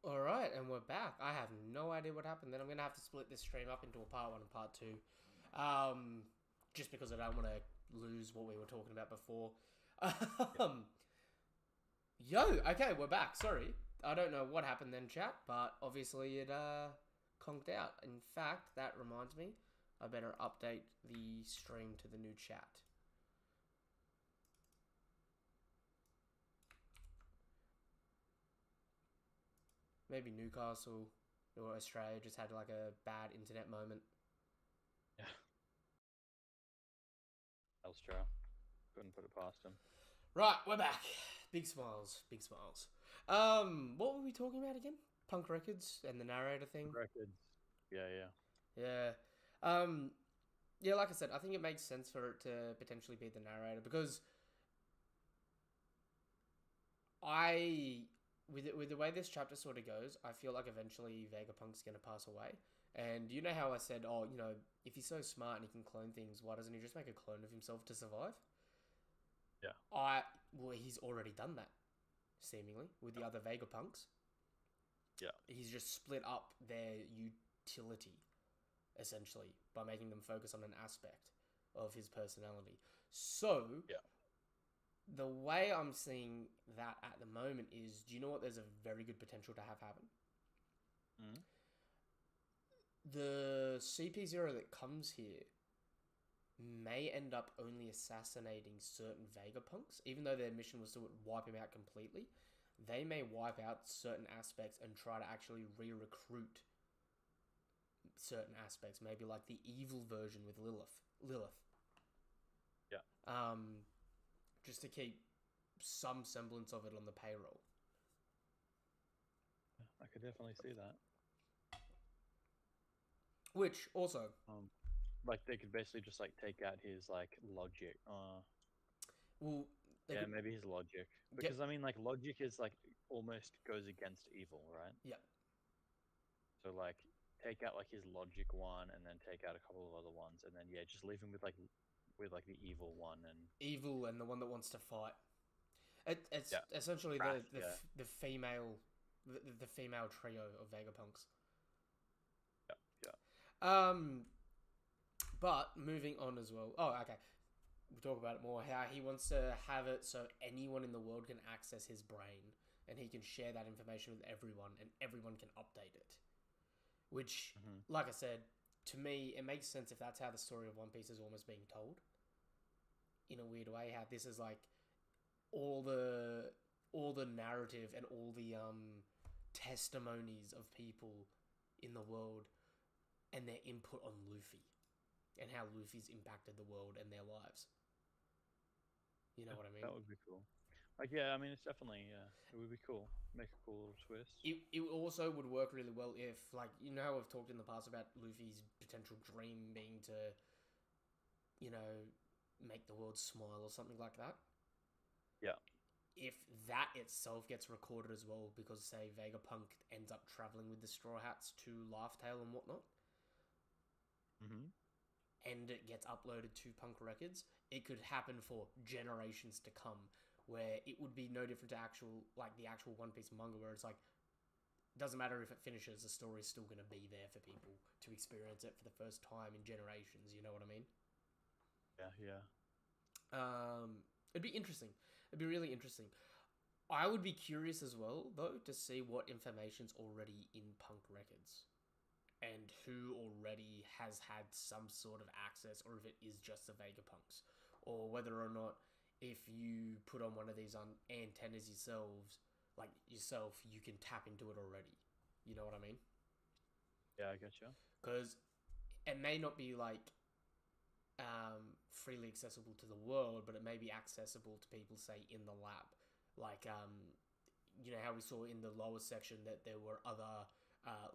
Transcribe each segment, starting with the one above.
All right, and we're back. I have no idea what happened. Then I'm gonna have to split this stream up into a part one and part two, um, just because I don't want to lose what we were talking about before. Yep. Um, Yo, okay, we're back. Sorry, I don't know what happened then, chat, but obviously it conked out. In fact, that reminds me, I better update the stream to the new chat. Maybe Newcastle or Australia just had like a bad internet moment. Yeah. Elstra. Couldn't put it past him. Right, we're back. Big smiles, big smiles. What were we talking about again? Punk records and the narrator thing. Records. Yeah, yeah. Yeah. Um, yeah, like I said, I think it makes sense for it to potentially be the narrator because I, with the way this chapter sort of goes, I feel like eventually Vegapunk's gonna pass away. And you know how I said, oh, if he's so smart and he can clone things, why doesn't he just make a clone of himself to survive? Yeah. Well, he's already done that, seemingly, with the Yeah. other Vegapunks. Yeah. He's just split up their utility, essentially, by making them focus on an aspect of his personality. So, Yeah. the way I'm seeing that at the moment is, do you know what there's a very good potential to have happen? Mm-hmm. The CP0 that comes here may end up only assassinating certain Vegapunks, even though their mission was to wipe him out completely. They may wipe out certain aspects and try to actually re-recruit certain aspects, maybe like the evil version with Lilith, Yeah. um, just to keep some semblance of it on the payroll. I could definitely see that. Which also, Um, like they could basically just like take out his like logic. well, they Yeah, could maybe his logic. Because get, I mean, like logic is like almost goes against evil, right? yeah, So like take out like his logic one, and then take out a couple of other ones, and then yeah, just leave him with like the evil one, and evil and the one that wants to fight. It's yeah, essentially craft. Yeah. the female the female trio of Vegapunks. Yeah. Yeah. Um, but moving on as well. Oh, okay. We'll talk about it more. How he wants to have it so anyone in the world can access his brain and he can share that information with everyone and everyone can update it. Which, Mm-hmm. like I said, to me, it makes sense if that's how the story of One Piece is almost being told. In a weird way, how this is like all the all the narrative and all the testimonies of people in the world and their input on Luffy and how Luffy's impacted the world and their lives. You know Yeah, what I mean? that would be cool. Like, yeah, I mean, it's definitely, yeah, it would be cool. Make a cool little twist. It also would work really well if, like, you know how we've talked in the past about Luffy's potential dream being to, you know, make the world smile or something like that. Yeah. If that itself gets recorded as well, because, say, Vegapunk ends up traveling with the Straw Hats to Laugh Tale and whatnot, Mm-hmm. and it gets uploaded to Punk Records, it could happen for generations to come, where it would be no different to the actual One Piece manga, where it's like, doesn't matter if it finishes, the story's still going to be there for people to experience it for the first time in generations. You know what I mean? Yeah, yeah. It'd be interesting. It'd be really interesting. I would be curious as well, though, to see what information's already in Punk Records and who already has had some sort of access, or if it is just the Vegapunks, or whether or not if you put on one of these antennas yourself, you can tap into it already. You know what I mean? Yeah, I get you. Because it may not be like freely accessible to the world, but it may be accessible to people, say, in the lab. Like, you know how we saw in the lower section that there were other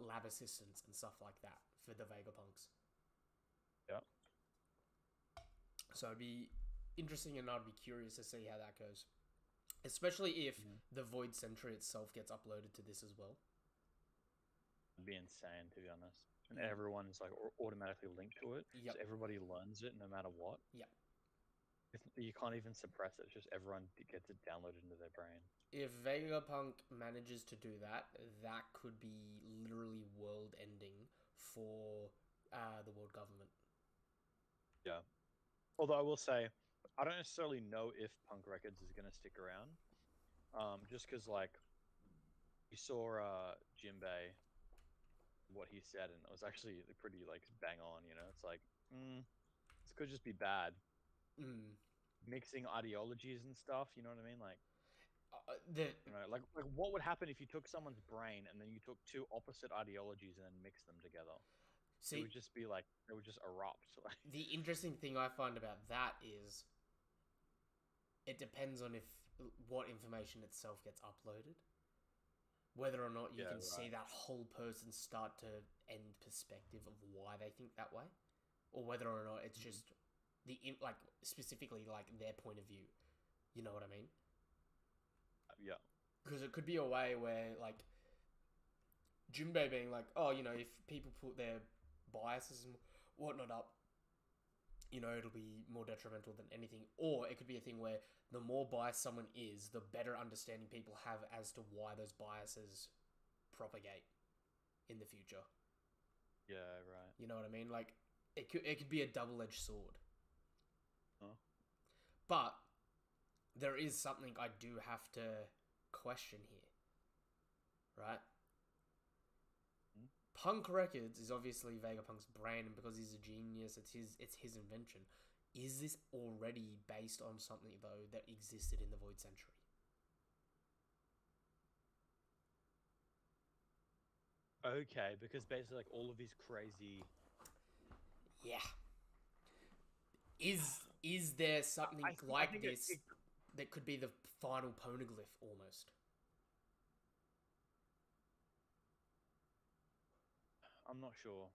lab assistants and stuff like that for the Vegapunks. Yeah. So it'd be interesting and I'd be curious to see how that goes. Especially if Mm-hmm. the Void Sentry itself gets uploaded to this as well. It'd be insane, to be honest. And Mm. everyone is like automatically linked to it, so Yep. everybody learns it no matter what. Yep. You can't even suppress it. It's just everyone gets it downloaded into their brain. If Vegapunk manages to do that, that could be literally world ending for the world government. Yeah. Although I will say, I don't necessarily know if Punk Records is gonna stick around. Just because like you saw Jinbei, what he said, and it was actually pretty like bang on. You know, it's like this could just be bad. Mm. Mixing ideologies and stuff. You know what I mean? Like The you know, like what would happen if you took someone's brain and then you took two opposite ideologies and then mixed them together? It would see just be like it would just erupt. Like the interesting thing I find about that is it depends on if what information itself gets uploaded, whether or not you yeah, can see right. that whole person start to end perspective of why they think that way, or whether or not it's Mhm. just like specifically like their point of view. You know what I mean? Yeah. Because it could be a way where like Jinbei being like, oh, if people put their biases and whatnot up, it'll be more detrimental than anything. Or it could be a thing where the more biased someone is, the better understanding people have as to why those biases propagate in the future. Yeah. Right. You know what I mean? Like it could be a double edged sword. Huh? But there is something I do have to question here, right? Hmm? Punk Records is obviously Vegapunk's brand, and because he's a genius, it's his invention. Is this already based on something though that existed in the Void Century? Okay, because basically, like all of these crazy. Yeah. Is there something I like think this that could be the final poneglyph almost? I'm not sure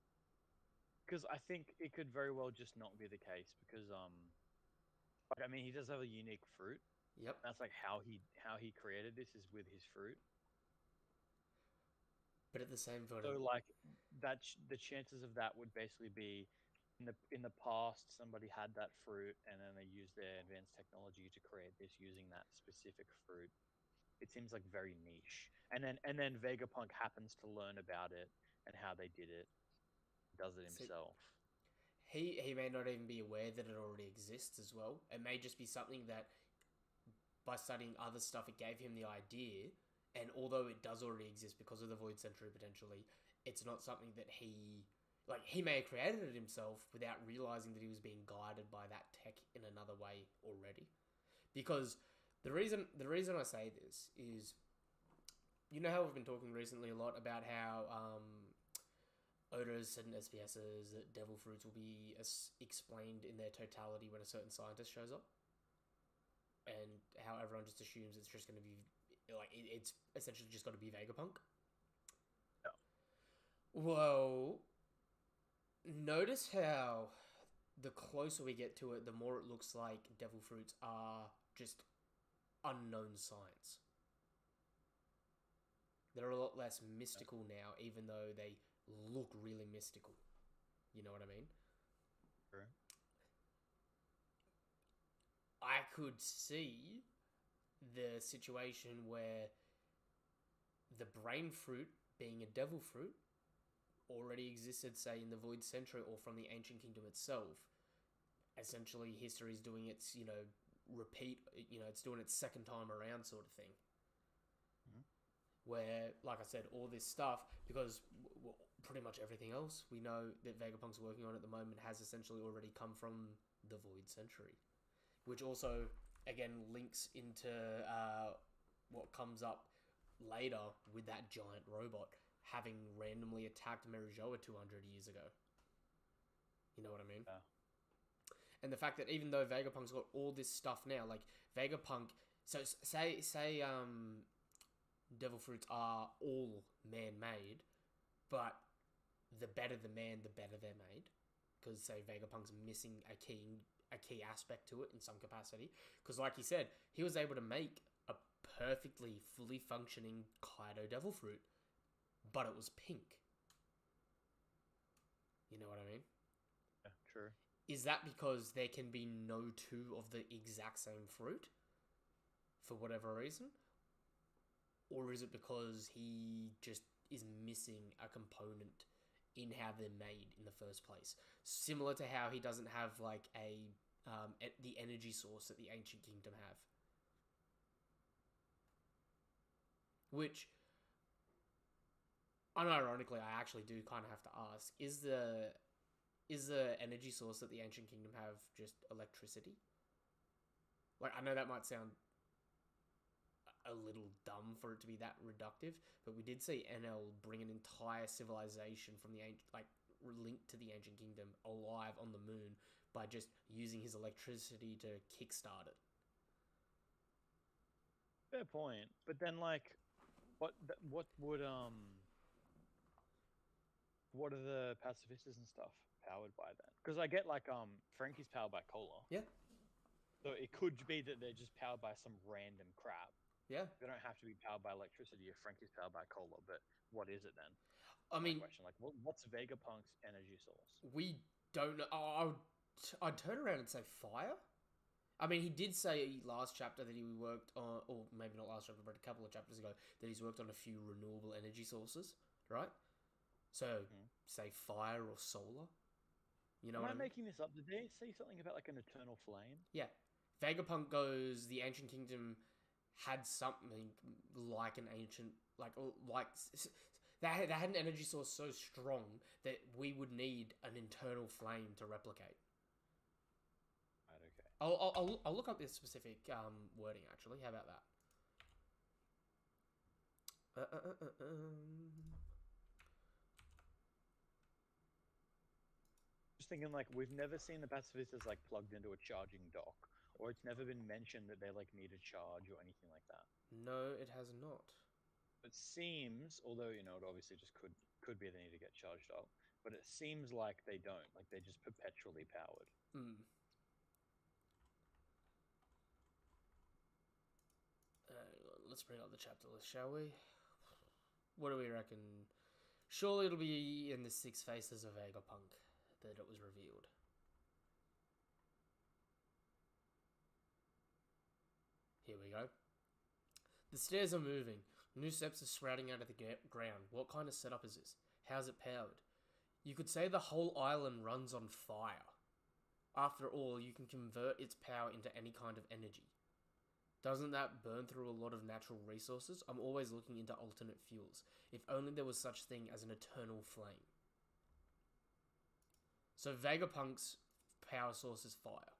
because I think it could very well just not be the case because like I mean he does have a unique fruit. Yep. That's like how he created this is with his fruit. But at the same point, So like the chances of that would basically be in the past somebody had that fruit and then they used their advanced technology to create this using that specific fruit. It seems like very niche. And then Vegapunk happens to learn about it and how they did it, does it see, himself. he may not even be aware that it already exists as well. It may just be something that by studying other stuff, it gave him the idea. And although it does already exist because of the Void Century potentially, it's not something that he may have created it himself without realizing that he was being guided by that tech in another way already. Because the reason I say this is, how we've been talking recently a lot about how Oda's and SPS's that devil fruits will be explained in their totality when a certain scientist shows up, and how everyone just assumes it's just going to be like it's essentially just got to be Vegapunk. Yeah. Well, notice how the closer we get to it, the more it looks like devil fruits are just unknown science. They're a lot less mystical now, even though they look really mystical. You know what I mean? True. I could see the situation where the brain fruit, being a devil fruit, already existed, say, in the Void Century or from the Ancient Kingdom itself. Essentially, history is doing its, repeat, it's doing its second time around sort of thing. Mhm. Where, like I said, all this stuff, because pretty much everything else we know that Vegapunk's working on at the moment has essentially already come from the Void Century. Which also, again, links into what comes up later with that giant robot having randomly attacked Merijoa 200 years ago. You know what I mean? Yeah. And the fact that even though Vegapunk's got all this stuff now, like Vegapunk, so say devil fruits are all man-made, but the better the man, the better they're made. Because say Vegapunk's missing a key aspect to it in some capacity. Because like he said, he was able to make a perfectly fully functioning Kaido devil fruit, but it was pink. You know what I mean? Yeah. True. is that because there can be no two of the exact same fruit for whatever reason? Or is it because he just is missing a component in how they're made in the first place? Similar to how he doesn't have like the energy source that the Ancient Kingdom have. Which, unironically, I actually do kind of have to ask, is the energy source that the Ancient Kingdom have just electricity? Like, I know that might sound a little dumb for it to be that reductive, but we did see NL bring an entire civilization from the linked to the Ancient Kingdom alive on the moon by just using his electricity to kickstart it. Fair point. But then, like, what would what are the pacifistas and stuff powered by then? Because I get like Frankie's powered by cola. Yeah. So it could be that they're just powered by some random crap. Yeah. They don't have to be powered by electricity if Frankie's powered by cola. But what is it then? I mean, question, like, what's Vegapunk's energy source? We don't know. I'd turn around and say fire. I mean, he did say last chapter that he worked on, or maybe not last chapter, but a couple of chapters ago, that he's worked on a few renewable energy sources, right? So, say fire or solar. You know Am what I I mean? making this up? Did they say something about like an eternal flame? Yeah. Vegapunk goes, the Ancient Kingdom had something like an ancient, they had an energy source so strong that we would need an internal flame to replicate. Right, okay. I'll look up this specific wording, actually. How about that? Just thinking, like, we've never seen the pacifistas like plugged into a charging dock, or it's never been mentioned that they like need a charge or anything like that. No, it has not. It seems, although it obviously just could be they need to get charged up, but it seems like they don't. Like they're just perpetually powered. Let's bring up the chapter list, shall we? What do we reckon? Surely it'll be in the 6 Faces of Vegapunk that it was revealed. Here we go. The stairs are moving. New steps are sprouting out of the ground. What kind of setup is this? How's it powered? You could say the whole island runs on fire. After all, you can convert its power into any kind of energy. Doesn't that burn through a lot of natural resources? I'm always looking into alternate fuels. If only there was such thing as an eternal flame. So Vegapunk's power source is fire.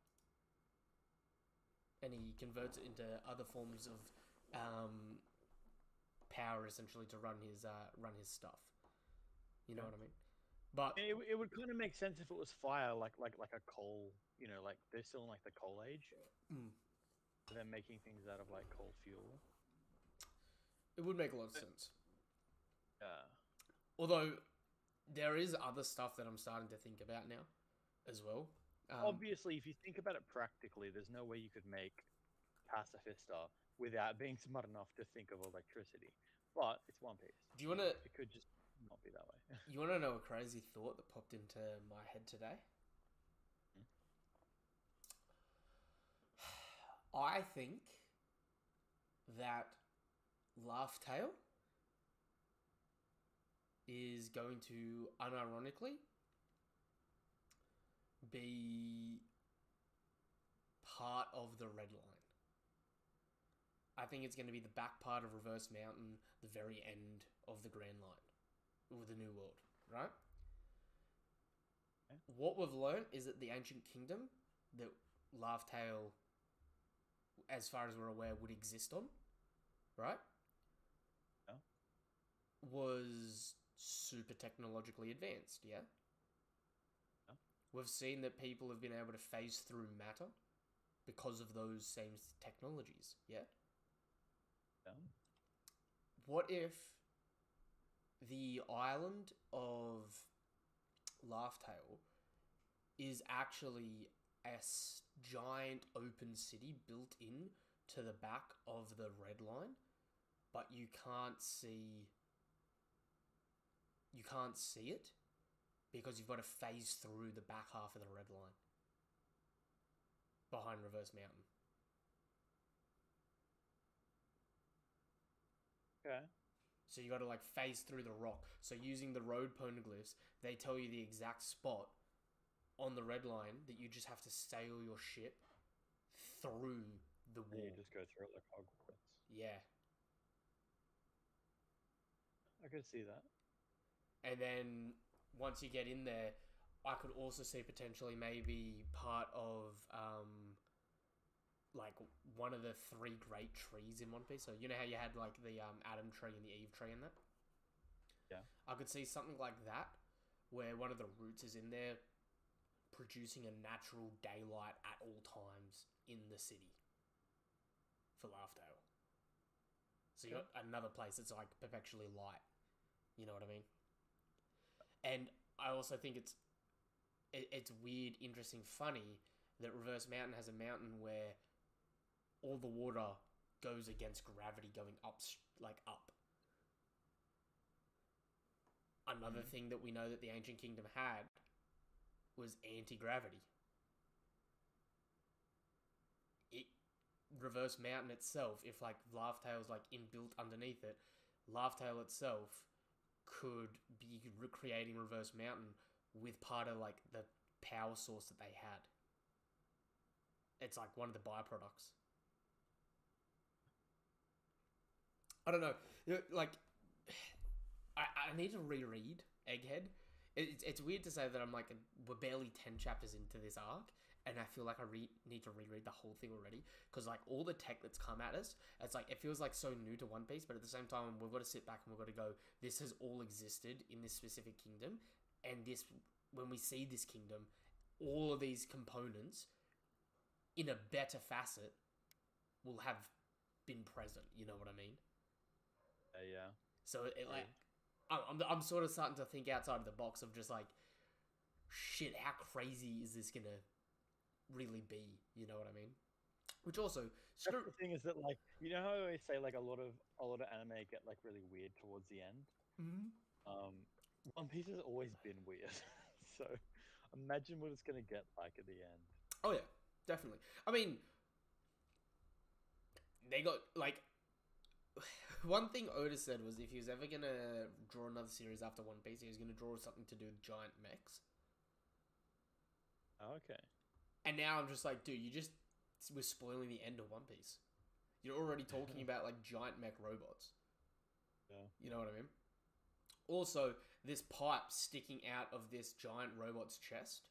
And he converts it into other forms of power, essentially, to run his stuff. You know what I mean? But it would kind of make sense if it was fire, like a coal. Like they're still in like the coal age. They're making things out of like coal fuel. It would make a lot of sense. Yeah. Although there is other stuff that I'm starting to think about now, as well. Obviously, if you think about it practically, there's no way you could make Pacifista without being smart enough to think of electricity. But it's One Piece. Do you want to? It could just not be that way. You want to know a crazy thought that popped into my head today? I think that Laugh Tale is going to, unironically, be part of the Red Line. I think it's going to be the back part of Reverse Mountain, the very end of the Grand Line, or the New World, right? Okay. What we've learned is that the Ancient Kingdom that Laugh Tale, as far as we're aware, would exist on, right? Yeah. Was super technologically advanced, yeah? We've seen that people have been able to phase through matter because of those same technologies, yeah? What if the island of Laugh Tale is actually a giant open city built in to the back of the Red Line, but you can't see it because you've got to phase through the back half of the Red Line. behind Reverse Mountain. Okay. So you got to like phase through the rock. So using the road poneglyphs, they tell you the exact spot on the red line that you just have to sail your ship through the And you wall. just go through it like Hogwarts. Yeah. I could see that. And then once you get in there, I could also see potentially maybe part of like one of the three great trees in One Piece. So you know how you had like the Adam tree and the Eve tree and that? Yeah. I could see something like that where one of the roots is in there producing a natural daylight at all times in the city for Laughtale. So you got another place that's like perpetually light. You know what I mean? And I also think it's weird, interesting, funny that Reverse Mountain has a mountain where all the water goes against gravity going up, like up. Another thing that we know that the Ancient Kingdom had was anti-gravity. It Reverse Mountain itself, if like Laughtale's like inbuilt underneath it, Laughtale itself could be recreating Reverse Mountain with part of like the power source that they had. It's like one of the byproducts. I don't know. Like, I need to reread Egghead. It's weird to say that I'm like, we're barely 10 chapters into this arc, and I feel like I need to reread the whole thing already. Because, like, all the tech that's come at us, it's like, it feels like so new to One Piece, but at the same time, we've got to sit back and we've got to go, this has all existed in this specific kingdom, and this, when we see this kingdom, all of these components, in a better facet, will have been present. You know what I mean? Yeah. So it like, I'm sort of starting to think outside of the box of just like, shit, how crazy is this gonna really be? You know what I mean? Which also, That's the thing is that like you know how I always say like a lot of anime get like really weird towards the end. Mm-hmm. One Piece has always been weird, so imagine what it's gonna get like at the end. Oh yeah, definitely. I mean, they got like one thing Oda said was if he was ever gonna draw another series after One Piece, he was gonna draw something to do with giant mechs. Oh, okay. And now I'm just like, dude, you just were spoiling the end of One Piece. You're already talking about like giant mech robots. Yeah. You know what I mean? Also, this pipe sticking out of this giant robot's chest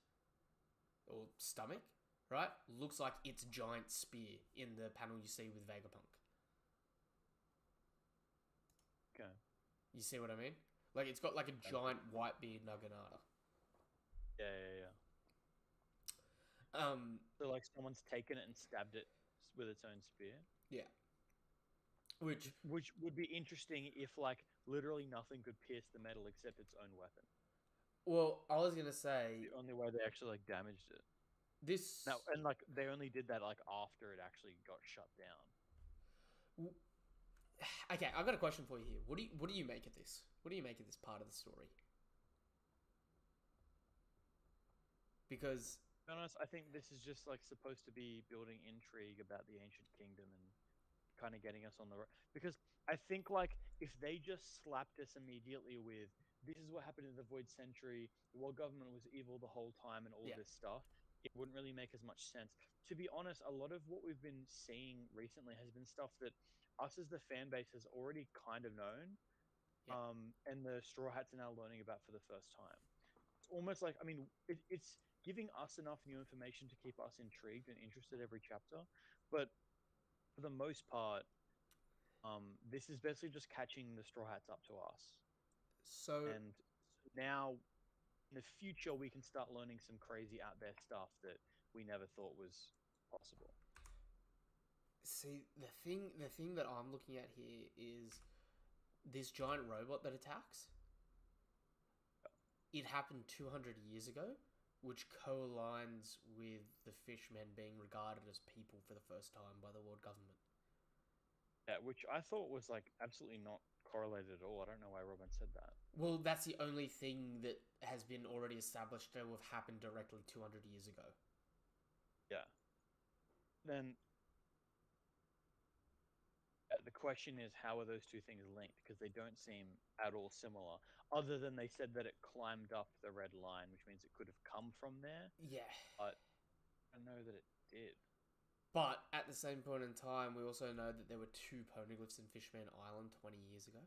or stomach, right? Looks like its giant spear in the panel you see with Vegapunk. Okay. You see what I mean? Like it's got like a giant white beard Naginata. Yeah. Um, So like someone's taken it and stabbed it with its own spear. yeah. Which would be interesting if like literally nothing could pierce the metal except its own weapon. well, I was gonna say The only way they actually like damaged it. this. Now and like they only did that like after it actually got shut down. Okay, I got a question for you here. What do you make of this? What do you make of this part of the story? Because To be honest, I think this is just like supposed to be building intrigue about the ancient kingdom and kind of getting us on the road. Because I think like if they just slapped us immediately with this is what happened in the Void Century, the world government was evil the whole time and all yeah, this stuff, it wouldn't really make as much sense. To be honest, a lot of what we've been seeing recently has been stuff that us as the fan base has already kind of known. yeah. And the Straw Hats are now learning about for the first time. It's almost like, I mean, it's giving us enough new information to keep us intrigued and interested every chapter. But for the most part, this is basically just catching the Straw Hats up to us. So And now, in the future, we can start learning some crazy out there stuff that we never thought was possible. see the thing that I'm looking at here is this giant robot that attacks. It happened 200 years ago, which co-aligns with the fishmen being regarded as people for the first time by the world government. Yeah, which I thought was like absolutely not correlated at all. I don't know why Robin said that. Well, that's the only thing that has been already established to have happened directly 200 years ago. Yeah. then the question is, how are those two things linked? Because they don't seem at all similar. Other than they said that it climbed up the red line, which means it could have come from there. Yeah. But I don't know that it did. But at the same point in time, we also know that there were two poneglyphs in Fishman Island 20 years ago.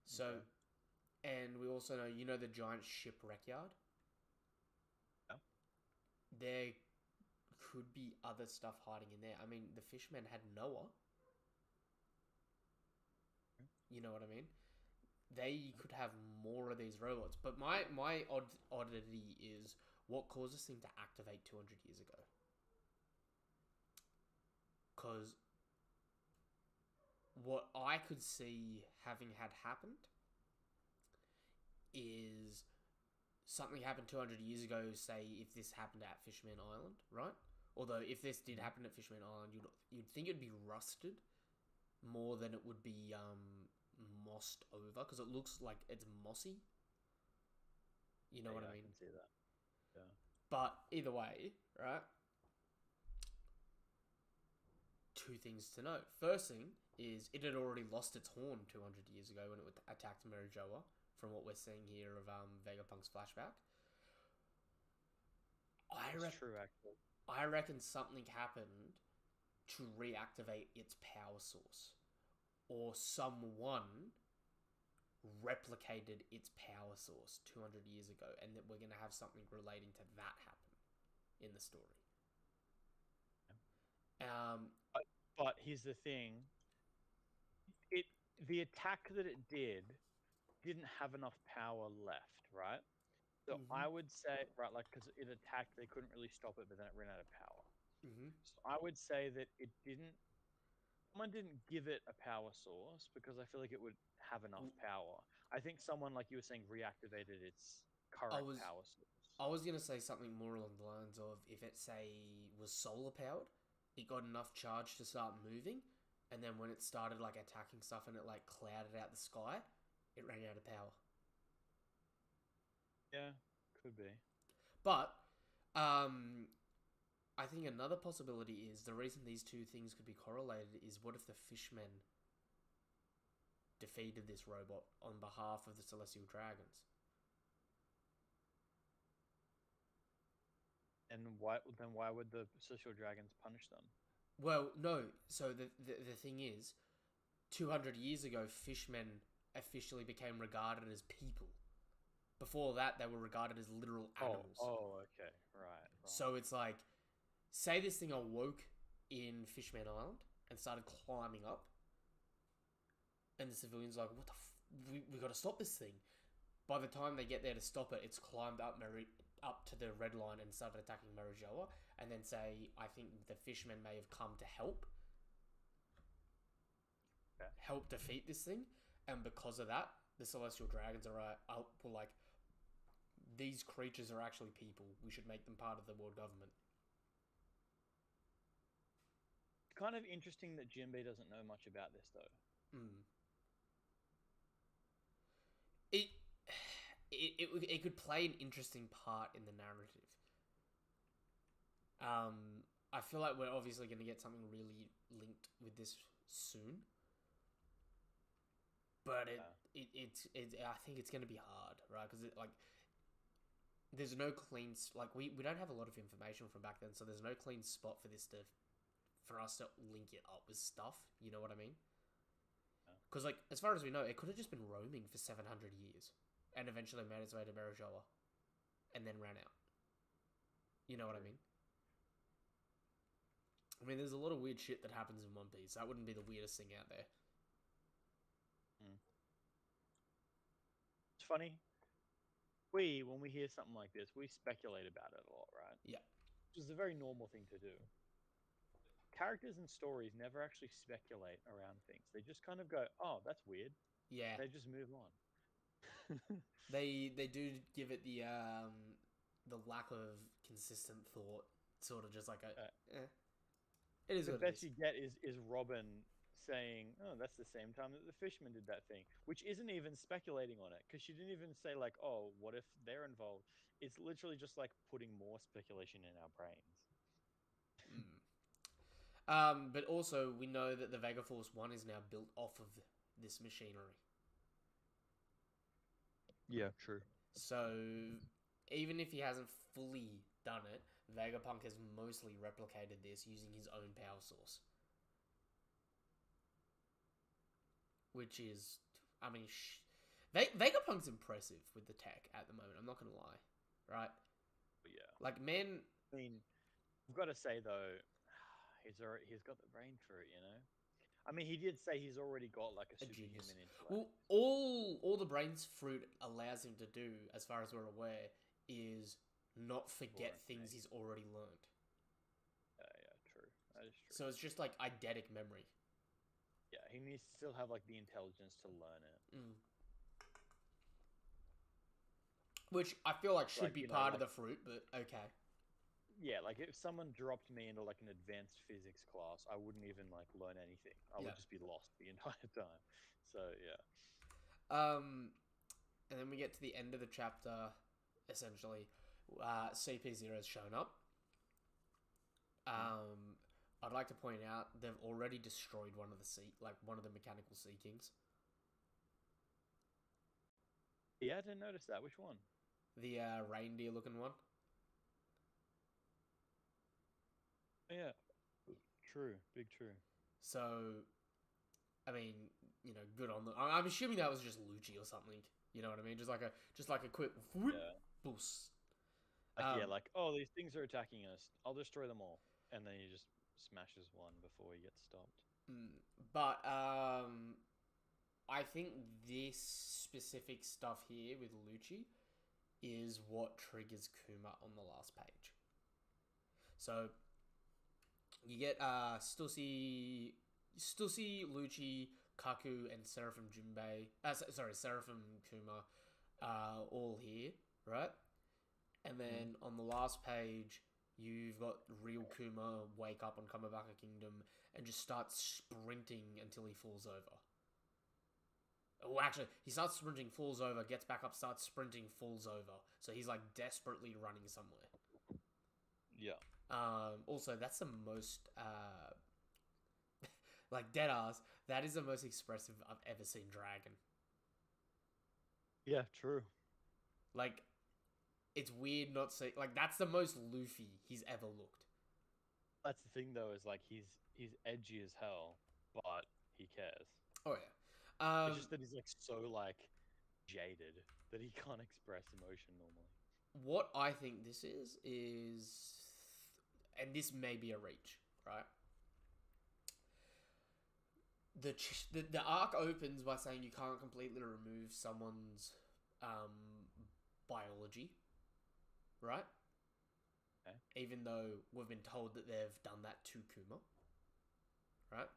So, Okay. and we also know, you know, the giant shipwreck yard? Yeah. There could be other stuff hiding in there. I mean, the fishmen had Noah. You know what I mean? They could have more of these robots. But my oddity is what caused this thing to activate 200 years ago. Because what I could see having had happened is something happened 200 years ago, say, if this happened at Fishman Island, right? Although, if this did happen at Fishman Island, you'd think it'd be rusted more than it would be mossed over, because it looks like it's mossy. You know what I mean? I can see that. Yeah. But either way, right? Two things to note. First thing is it had already lost its horn 200 years ago when it attacked Merijoa, from what we're seeing here of Vegapunk's flashback. That's true, actually. I reckon something happened to reactivate its power source, or someone replicated its power source 200 years ago, and that we're going to have something relating to that happen in the story. But here's the thing: the attack that it didn't have enough power left, right? So I would say, right, like, because it attacked, they couldn't really stop it, but then it ran out of power. So I would say that someone didn't give it a power source, because I feel like it would have enough power. I think someone, like you were saying, reactivated its current power source. I was going to say something more along the lines of, if it, say, was solar powered, it got enough charge to start moving, and then when it started, like, attacking stuff and it, like, clouded out the sky, it ran out of power. Yeah, could be. But I think another possibility is the reason these two things could be correlated is, what if the fishmen defeated this robot on behalf of the Celestial Dragons? And why would the Celestial Dragons punish them? Well, no. So the thing is, 200 years ago, fishmen officially became regarded as people. Before that, they were regarded as literal animals. Oh, okay. Right. So it's like, say this thing awoke in Fishman Island and started climbing up, and the civilians are like, what the we got to stop this thing. By the time they get there to stop it, it's climbed up to the red line and started attacking Merijoa, and then say, I think the fishermen may have come to help defeat this thing, and because of that, the Celestial Dragons are like, these creatures are actually people. We should make them part of the world government. Kind of interesting that GMB doesn't know much about this, though. It could play an interesting part in the narrative. I feel like we're obviously going to get something really linked with this soon, but it's I think it's going to be hard, right? Because there's no clean, like, we don't have a lot of information from back then, so there's no clean spot for us to link it up with stuff. You know what I mean? Because, like, as far as we know, it could have just been roaming for 700 years and eventually made its way to Merijoa and then ran out. You know what I mean? I mean, there's a lot of weird shit that happens in One Piece. That wouldn't be the weirdest thing out there. It's funny. When we hear something like this, we speculate about it a lot, right? Yeah. Which is a very normal thing to do. Characters and stories never actually speculate around things. They just kind of go, oh, that's weird. Yeah. They just move on. They do give it the lack of consistent thought, sort of just like it is. The best you get is Robin saying, "Oh, that's the same time that the fisherman did that thing," which isn't even speculating on it because she didn't even say like, "Oh, what if they're involved?" It's literally just like putting more speculation in our brains. Mm. But also, we know that the Vega Force 1 is now built off of this machinery. Yeah, true. So, even if he hasn't fully done it, Vegapunk has mostly replicated this using his own power source. Which is, I mean, Vegapunk's impressive with the tech at the moment, I'm not going to lie. Right? But yeah, Like, man, I mean, I've got to say though, he's got the brain for it, you know. I mean, he did say he's already got like a a genius. superhuman intellect. Well, all the brains fruit allows him to do, as far as we're aware, is not More forget things information. he's already learned. Yeah, true. That is true. So it's just like eidetic memory. Yeah, he needs to still have like the intelligence to learn it. Mm. Which I feel like should Like be you know, part of like the fruit, but okay. yeah, like if someone dropped me into like an advanced physics class, I wouldn't even like learn anything. I Yeah. would just be lost the entire time. So yeah, Um, and then we get to the end of the chapter, essentially. CP0 has shown up. Mhm. I'd like to point out they've already destroyed one of the mechanical sea kings. yeah, I didn't notice that. Which one? The reindeer looking one. Oh, yeah, true, big true. So, I mean, good on the. I'm assuming that was just Lucci or something. You know what I mean? Just like a quick whoop, Yeah, boost. like yeah, Um, like oh, these things are attacking us. I'll destroy them all, and then he just smashes one before he gets stopped. mm, but I think this specific stuff here with Lucci is what triggers Kuma on the last page. So you get Stussy, Lucci, Kaku, and Seraphim Junbei. Seraphim Kuma, all here, right? And Mhm. then on the last page, you've got real Kuma wake up on Kamabaka Kingdom and just start sprinting until he falls over. Oh, actually, he starts sprinting, falls over, gets back up, starts sprinting, falls over. So he's like desperately running somewhere. Yeah, Also, that's the most like dead ass. That is the most expressive I've ever seen Dragon. yeah, true. Like, it's weird not see like that's the most Luffy he's ever looked. That's the thing though, is like he's edgy as hell, but he cares. Oh yeah. It's just that he's like so like jaded that he can't express emotion normally. What I think this is, and this may be a reach, right? The arc opens by saying you can't completely remove someone's um, biology, right? Okay. Even though we've been told that they've done that to Kuma, right?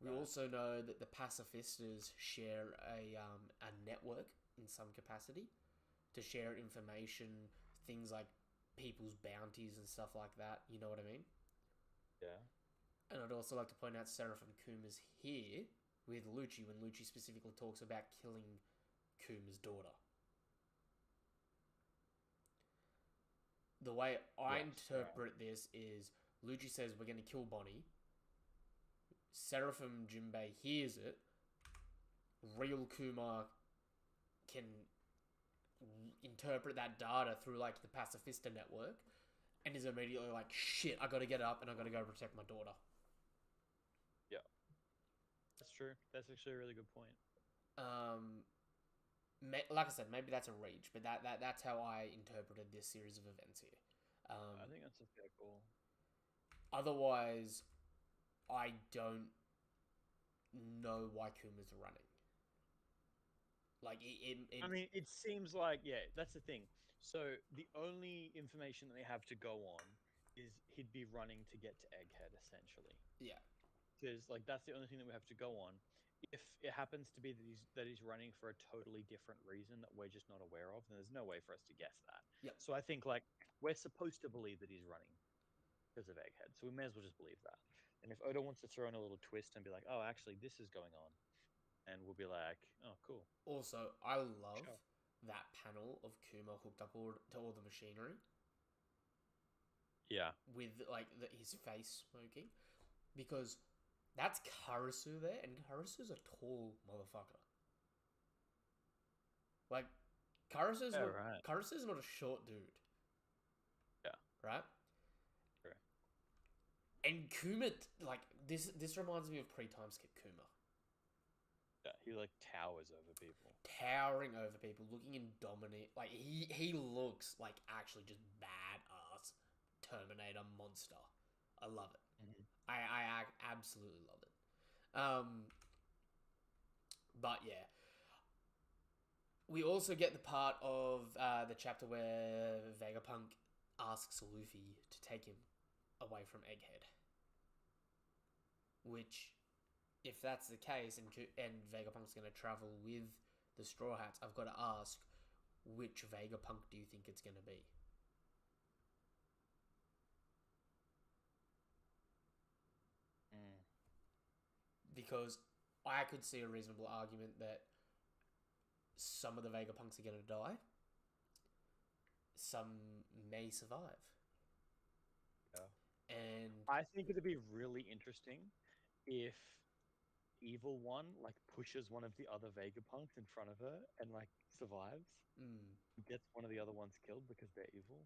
We Right. also know that the pacifistas share a network in some capacity to share information, things like people's bounties and stuff like that. You know what I mean? Yeah. And I'd also like to point out Seraphim Kuma's here with Lucci when Lucci specifically talks about killing Kuma's daughter. The way I Yes. Right. interpret this is Lucci says we're going to kill Bonnie. Seraphim Jinbei hears it. Real Kuma can interpret that data through like the Pacifista network and is immediately like, shit, I gotta get up and I gotta go protect my daughter. Yeah. That's true. That's actually a really good point. Um, like I said, maybe that's a reach, but that's how I interpreted this series of events here. I think that's a fair call. Otherwise, I don't know why Kuma's running. Like I mean, it seems like yeah, that's the thing. So the only information that they have to go on is he'd be running to get to Egghead, essentially. yeah, Because like that's the only thing that we have to go on. If it happens to be that he's running for a totally different reason that we're just not aware of, then there's no way for us to guess that. yeah, So I think like we're supposed to believe that he's running because of Egghead, so we may as well just believe that. And if Oda wants to throw in a little twist and be like, "Oh, actually, this is going on," and we'll be like, "Oh, cool, Also, I love sure." that panel of Kuma hooked up to all the machinery Yeah, with like his face smoking, because that's Karasu there, and Karasu's a tall motherfucker. Like yeah, right. Karasu's not a short dude, Yeah, right? correct. And Kuma, like this reminds me of pre-time skip Kuma, Yeah, he like towers over people. towering over people, looking in dominant. Like he looks like actually just badass Terminator monster. I love it. Mm-hmm. I absolutely love it. But yeah, we also get the part of the chapter where Vegapunk asks Luffy to take him away from Egghead. Which, if that's the case, and Vegapunk's going to travel with the Straw Hats, I've got to ask, which Vegapunk do you think it's going to be? Mm. Because I could see a reasonable argument that some of the Vegapunks are going to die. Some may survive. Yeah. And I think it'd be really interesting if Evil One like pushes one of the other Vegapunks in front of her and like survives, gets one of the other ones killed because they're evil.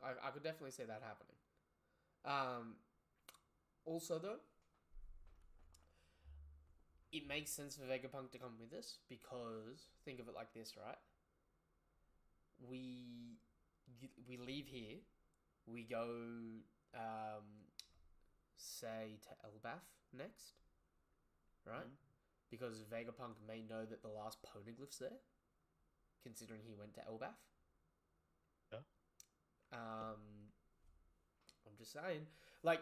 Like, I could definitely see that happening. Um, Also, though, it makes sense for Vegapunk to come with us because think of it like this, right? We we leave here, we go, um, say to Elbaf next, right? Mhm. Because Vegapunk may know that the last poneglyph's there, considering he went to Elbaf. yeah, I'm just saying, like,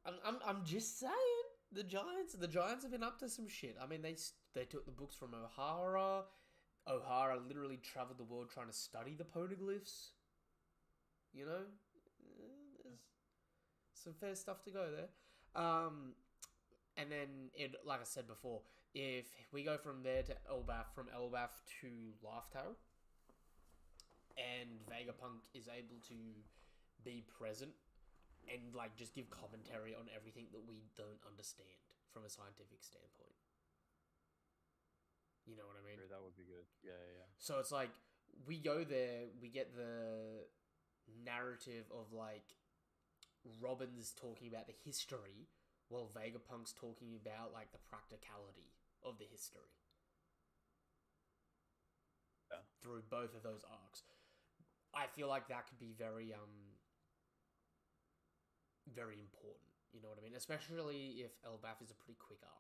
I'm just saying. The Giants have been up to some shit. I mean, they took the books from O'Hara. O'Hara literally traveled the world trying to study the poneglyphs. You know, there's some fair stuff to go there. And then like I said before, if we go from there to Elbaf, from Elbaf to Laughtail, and Vegapunk is able to be present and like just give commentary on everything that we don't understand from a scientific standpoint. You know what I mean? sure, that would be good. Yeah, yeah, So it's like we go there, we get the narrative of like Robin's talking about the history while Vegapunk's talking about like the practicality of the history yeah. through both of those arcs. I feel like that could be very very important. You know what I mean? Especially if Elbaf is a pretty quick arc.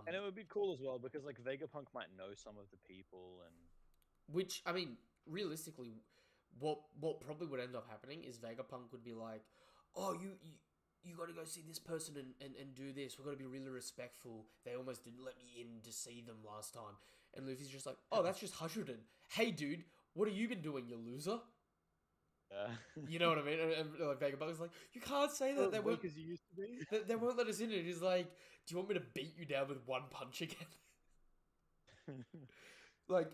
And it would be cool as well because like Vegapunk might know some of the people and Which, I mean, realistically, what probably would end up happening is Vegapunk would be like, "Oh, you got to go see this person and do this. We've got to be really respectful. They almost didn't let me in to see them last time." And Luffy's just like, "Oh, that's just Hashuden. Hey, dude, what have you been doing, you loser?" yeah. You know what I mean? And like Vegapunk's like, "You can't say that. They won't. As you used to be. They won't let us in." And he's like, "Do you want me to beat you down with one punch again?" Like,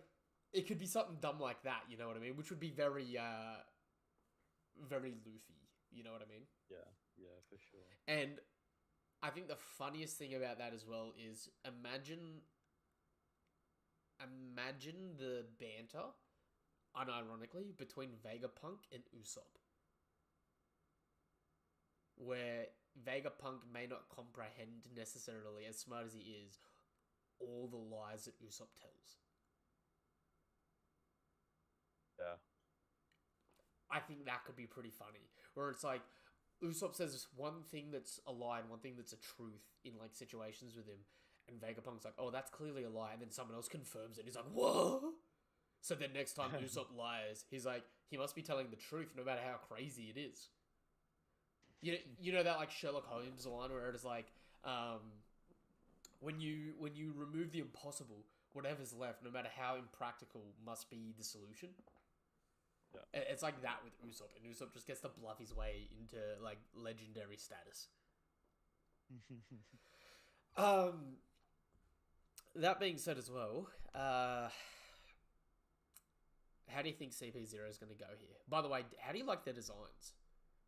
it could be something dumb like that, you know what I mean? Which would be very, very Luffy, you know what I mean? Yeah, yeah, for sure. And I think the funniest thing about that as well is imagine the banter, unironically, between Vegapunk and Usopp. Where Vegapunk may not comprehend necessarily, as smart as he is, all the lies that Usopp tells. Yeah. I think that could be pretty funny. Where it's like, Usopp says one thing that's a lie and one thing that's a truth in like situations with him, and Vegapunk's like, "Oh, that's clearly a lie," and then someone else confirms it. He's like, "Whoa!" So then next time Usopp lies, he's like, he must be telling the truth, no matter how crazy it is. You know that like Sherlock Holmes line where it's like, when you remove the impossible, whatever's left, no matter how impractical, must be the solution. It's like that with Usopp, and Usopp just gets to bluff his way into like legendary status. Um, that being said, as well, how do you think CP0 is going to go here? By the way, how do you like their designs?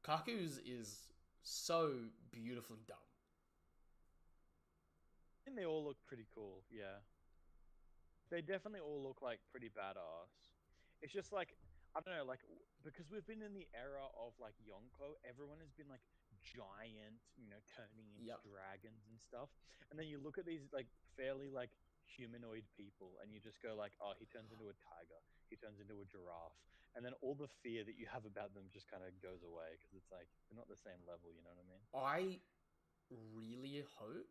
Kaku's is so beautifully done. And they all look pretty cool. Yeah, they definitely all look like pretty badass. It's just like I don't know, like because we've been in the era of like Yonko, everyone has been like giant, turning into Yep. dragons and stuff. And then you look at these like fairly like humanoid people, and you just go like, oh, he turns into a tiger, he turns into a giraffe, and then all the fear that you have about them just kind of goes away because it's like they're not the same level. You know what I mean? I really hope,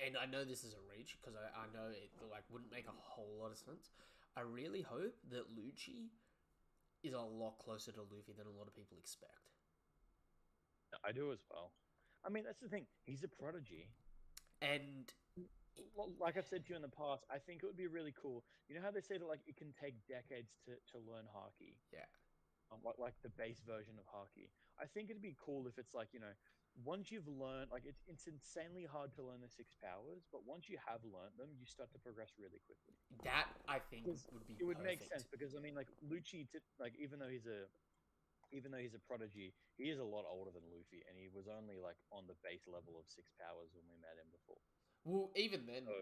and I know this is a reach because I know it like wouldn't make a whole lot of sense. I really hope that Lucci is a lot closer to Luffy than a lot of people expect. I do as well. I mean, that's the thing. He's a prodigy. And Like I've said to you in the past, I think it would be really cool. You know how they say that like it can take decades to learn haki, yeah, like the base version of haki. I think it'd be cool if it's like once you've learned, like it's insanely hard to learn the six powers, but once you have learned them, you start to progress really quickly. that I think Because would be it would make perfect. sense because I mean like Lucci, like even though he's a prodigy, he is a lot older than Luffy, and he was only like on the base level of six powers when we met him before. Well, even then, So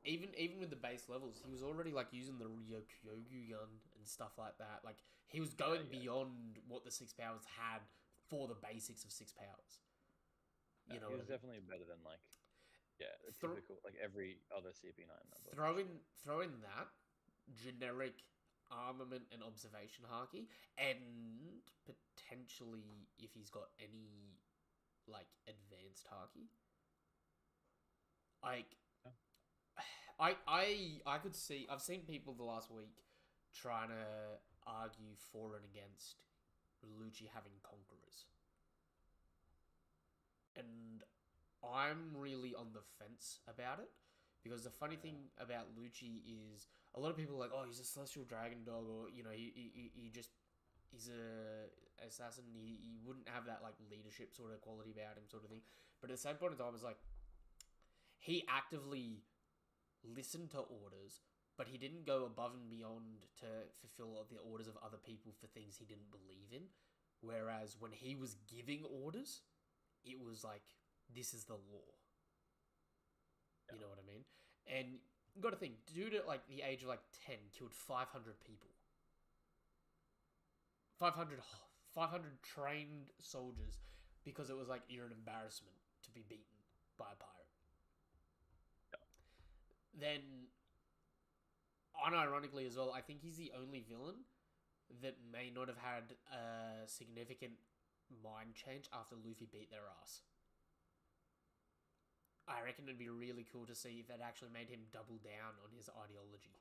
even with the base levels, he was already like using the Ryokyogu gun and stuff like that. Like he was going yeah. beyond what the six powers had for the basics of six powers. You know He what was I mean? definitely better than like a Thro- typical like every other CP9 member. throw For in sure. throw in that generic armament and observation haki, and potentially if he's got any like advanced haki, like Yeah. I could see. I've seen people the last week trying to argue for and against Lucci having conquerors, and I'm really on the fence about it because the funny thing about Lucci is a lot of people are like, oh, he's a celestial dragon dog, or he just he's a assassin. He wouldn't have that like leadership sort of quality about him, sort of thing. But at the same point in time, it's like he actively listened to orders, but he didn't go above and beyond to fulfill the orders of other people for things he didn't believe in. Whereas when he was giving orders, it was like, this is the law. You know what I mean? And you got to think, dude at like the age of like 10 killed 500 people. 500 trained soldiers because it was like, you're an embarrassment to be beaten by a pirate. Then, unironically as well, I think he's the only villain that may not have had a significant mind change after Luffy beat their ass. I reckon it'd be really cool to see if that actually made him double down on his ideology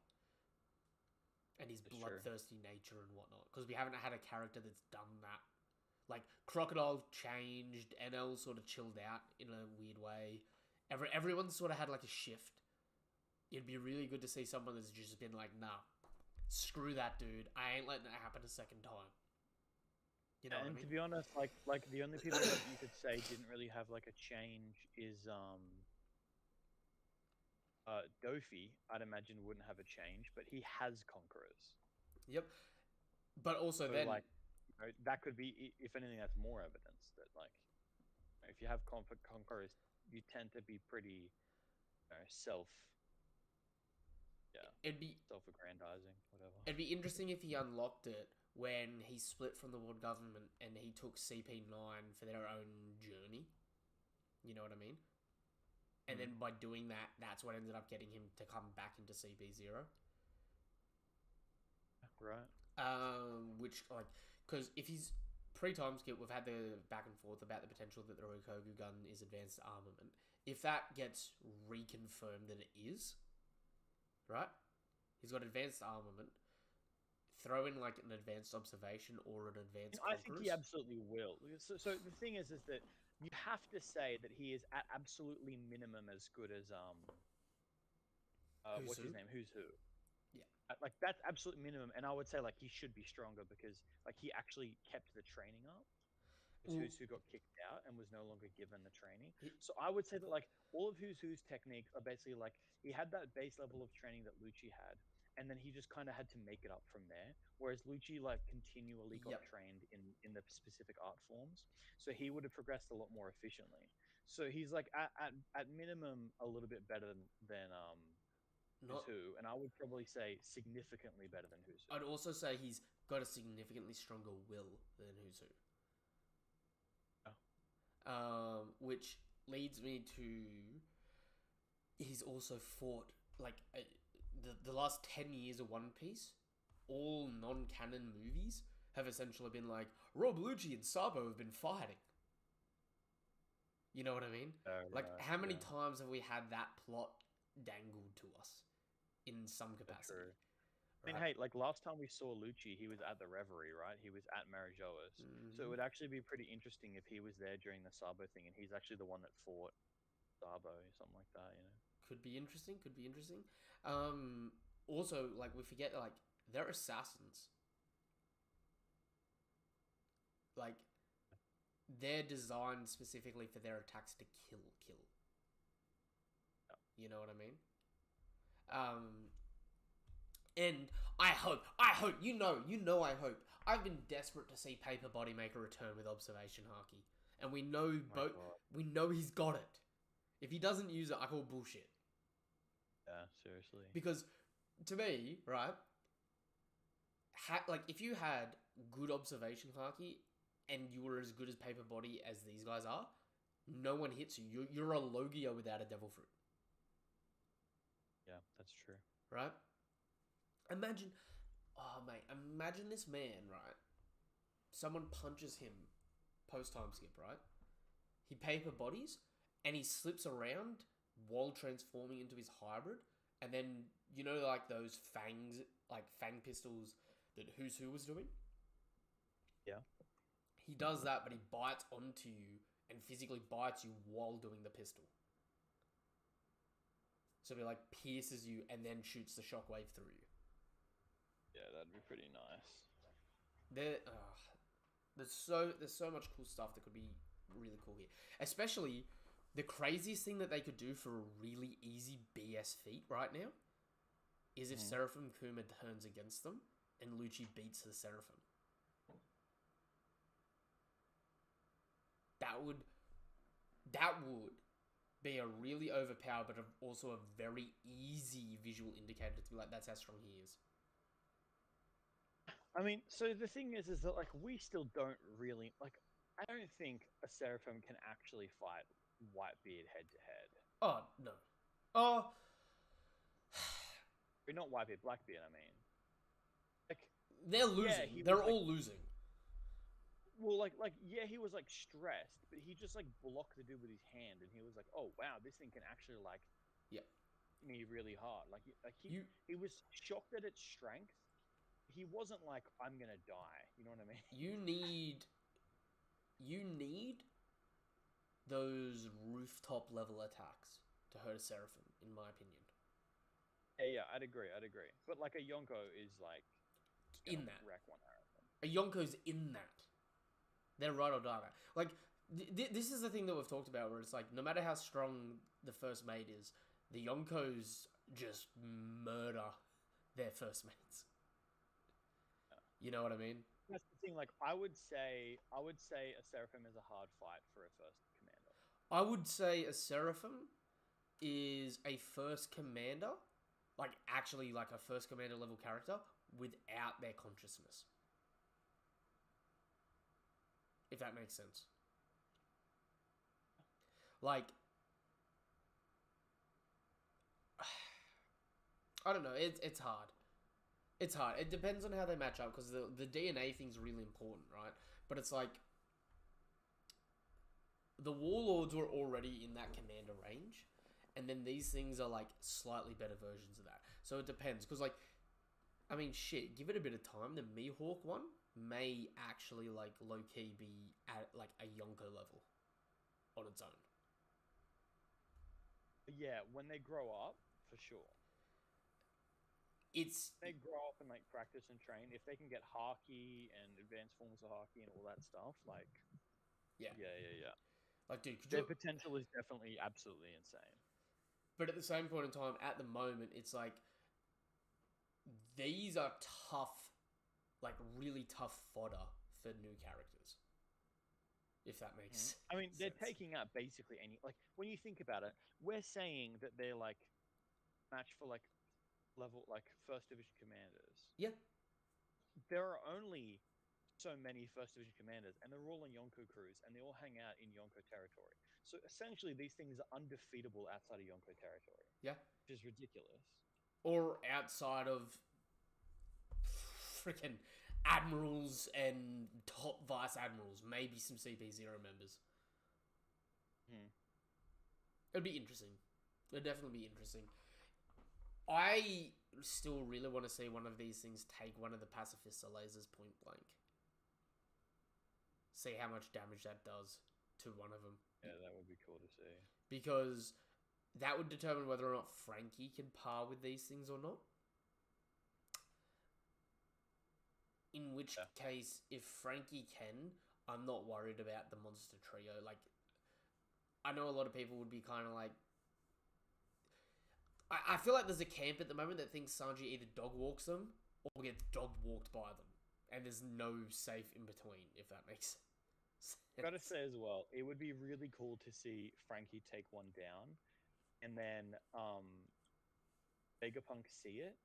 and his bloodthirsty nature and whatnot. Because we haven't had a character that's done that. Like, Crocodile changed, NL sort of chilled out in a weird way. Everyone sort of had like a shift. It'd be really good to see someone that's just been like, nah, screw that dude. I ain't letting it happen a second time. You know what I mean? To be honest, like the only people that you could say didn't really have like a change is Dofi. I'd imagine wouldn't have a change, but he has conquerors. Yep. But also So then, like that could be, if anything, that's more evidence that like if you have conquerors, you tend to be pretty self it'd be self-aggrandizing, whatever. it'd be interesting if he unlocked it when he split from the world government and he took CP9 for their own journey. You know what I mean? And then by doing that, that's what ended up getting him to come back into CP0. Right. Which, like, because if he's pre-time skip, we've had the back and forth about the potential that the Rokogu gun is advanced armament. If that gets reconfirmed that it is, right? He's got advanced armament. Throw in like an advanced observation or an advanced. I think he absolutely will. So the thing is that you have to say that he is at absolutely minimum as good as what's his name? Who's who? Yeah. Like that's absolute minimum, and I would say like he should be stronger because like he actually kept the training up. Because Well, Who's Who got kicked out and was no longer given the training. he, So I would say that like all of Who's techniques are basically like he had that base level of training that Lucci had, and then he just kind of had to make it up from there. Whereas Lucci like continually got yep. trained in the specific art forms, so he would have progressed a lot more efficiently. So he's like at minimum a little bit better than Who's Not. Who, and I would probably say significantly better than Who's Who. I'd also say he's got a significantly stronger will than Who's Who. Oh, Which leads me to he's also fought like the last 10 years of One Piece. All non-canon movies have essentially been like Rob Lucci and Sabo have been fighting. You know what I mean? Like, right, how many yeah, times have we had that plot dangled to us in some yeah, capacity? true. I mean, Right? hey, like last time we saw Lucci, he was at the Reverie, right? He was at Marijoas. So it Mm-hmm. would actually be pretty interesting if he was there during the Sabo thing and he's actually the one that fought Sabo or something like that, you know? Could be interesting. Could be interesting. Um, Also, like we forget, like they're assassins. Like they're designed specifically for their attacks to kill. Yeah. You know what I mean? Um, and I hope, I hope. I've been desperate to see Paper Bodymaker return with Observation Haki, and Oh my God. we know he's got it. If he doesn't use it, I call bullshit. Yeah, seriously. Because to me, right, like if you had good Observation Haki and you were as good as Paper Body as these guys are, no one hits you. You're a Logia without a Devil Fruit, Yeah, that's true. right? Imagine, oh mate, imagine this man, right? Someone punches him post time skip, right? He paper bodies and he slips around while transforming into his hybrid, and then like those fangs, like fang pistols that Who's Who was doing. Yeah. He does that, but he bites onto you and physically bites you while doing the pistol. So he like pierces you and then shoots the shockwave through you. Yeah, that'd be pretty nice. There, there's so much cool stuff that could be really cool here. Especially the craziest thing that they could do for a really easy BS feat right now is if Seraphim Kuma turns against them and Lucci beats the Seraphim. That would be a really overpowered but also a very easy visual indicator to be like, that's how strong he is. I mean, so the thing is that like we still don't really like. I don't think a Seraphim can actually fight Whitebeard head to head. Oh no. Oh Or not Whitebeard, Blackbeard. I mean, like they're yeah, losing. he was They're like all losing. well, like yeah, he was like stressed, but he just like blocked the dude with his hand, and he was like, oh wow, this thing can actually like Yeah. hit me really hard. Like You he was shocked at its strength. He wasn't like I'm gonna die. You know what I mean? you need you need those rooftop level attacks to hurt a Seraphim, in my opinion. Yeah, I'd agree. But like a Yonko is like just gonna In that. wreck one arrow. A Yonko's in that. They're right or die. Like, this is the thing that we've talked about where it's like, no matter how strong the first mate is, the Yonkos just murder their first mates. Yeah. You know what I mean? That's the thing. Like I would say a Seraphim is a hard fight for a first commander. I would say a Seraphim is a first commander, like actually like a first commander level character without their consciousness. If that makes sense. Like, I don't know. It's hard. It's hard. It depends on how they match up because the DNA thing's really important, right? But it's like the Warlords were already in that commander range, and then these things are like slightly better versions of that. So it depends because like, I mean, shit. Give it a bit of time. The Mihawk one may actually like low key be at like a Yonko level on its own. But yeah, when they grow up, for sure. it's They grow up and like practice and train. If they can get haki and advanced forms of haki and all that stuff, like yeah, yeah. like dude, could Their you? potential is definitely absolutely insane. But at the same point in time, at the moment, it's like these are tough, like really tough fodder for new characters. If that makes I mean, they're sense. taking out basically any like when you think about it, we're saying that they're like match for like level like first division commanders. Yeah, There are only so many first division commanders, and they're all in Yonko crews, and they all hang out in Yonko territory. So essentially, these things are undefeatable outside of Yonko territory, yeah. which is ridiculous. Or outside of freaking admirals and top vice admirals, maybe some CP0 members. Hmm. It'd be interesting. It'd definitely be interesting. I still really want to see one of these things take one of the pacifista lasers point blank. See how much damage that does to one of them. Yeah, that would be cool to see. Because that would determine whether or not Frankie can par with these things or not. In which Yeah. case, if Frankie can, I'm not worried about the monster trio. Like, I know a lot of people would be kind of like, I feel like there's a camp at the moment that thinks Sanji either dog walks them or gets dog walked by them, and there's no safe in between. If that makes sense. Gotta say as well, it would be really cool to see Frankie take one down, and then Vegapunk see it,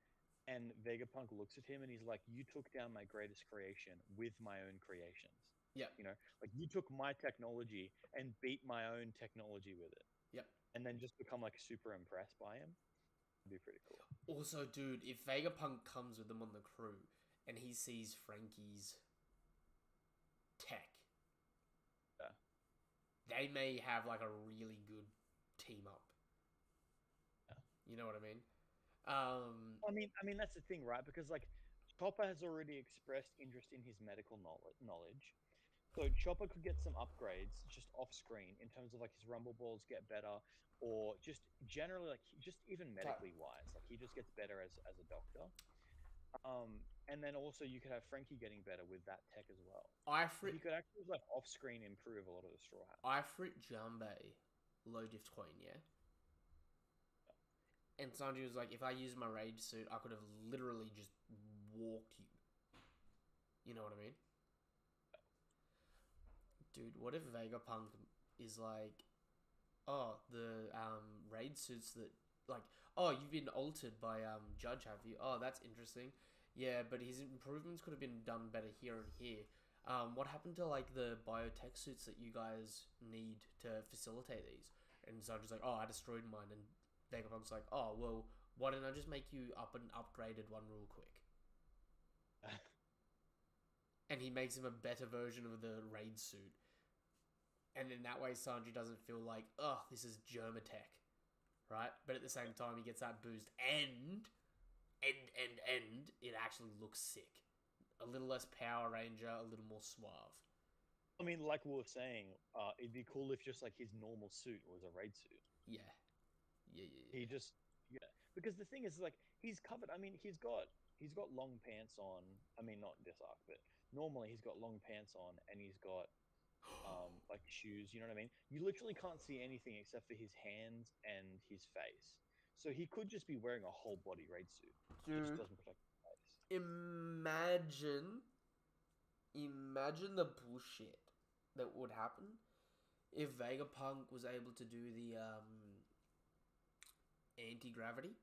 and Vegapunk looks at him and he's like, "You took down my greatest creation with my own creations." Yep. You know, like you took my technology and beat my own technology with it, Yep. and then just become like super impressed by him. It'd be pretty cool. Also, dude, if Vegapunk comes with them on the crew and he sees Frankie's tech, Yeah. they may have like a really good team up. Yeah. You know what I mean? I mean that's the thing, right? Because like Chopper has already expressed interest in his medical knowledge. So Chopper could get some upgrades just off screen in terms of like his rumble balls get better, or just generally like just even medically wise, like he just gets better as a doctor. And then also you could have Frankie getting better with that tech as well. So Ifrit, he could actually like off screen improve a lot of the Straw Hats. Ifrit Jambe, low diff queen, yeah? And Sanji was like, if I used my rage suit, I could have literally just walked you. You know what I mean? Dude, what if Vegapunk is like, oh, the raid suits that, like, oh, you've been altered by Judge, have you? Oh, that's interesting. Yeah, but his improvements could have been done better here and here. What happened to like the biotech suits that you guys need to facilitate these? And Sanji's like, oh, I destroyed mine. And Vegapunk's like, oh, well, why don't I just make you up an upgraded one real quick? And he makes him a better version of the raid suit. And then that way Sanji doesn't feel like, oh, this is Germatech, right? But at the same time, he gets that boost, and it actually looks sick. A little less Power Ranger, a little more suave. I mean, like we were saying, it'd be cool if just like his normal suit was a raid suit. Yeah. He just yeah, because the thing is like he's covered. I mean, he's got long pants on. I mean, not this arc, but normally he's got long pants on and he's got like shoes. You know what I mean? You literally can't see anything except for his hands and his face. So he could just be wearing a whole body raid suit that just Dude, doesn't protect his face. imagine the bullshit that would happen if Vegapunk was able to do the anti-gravity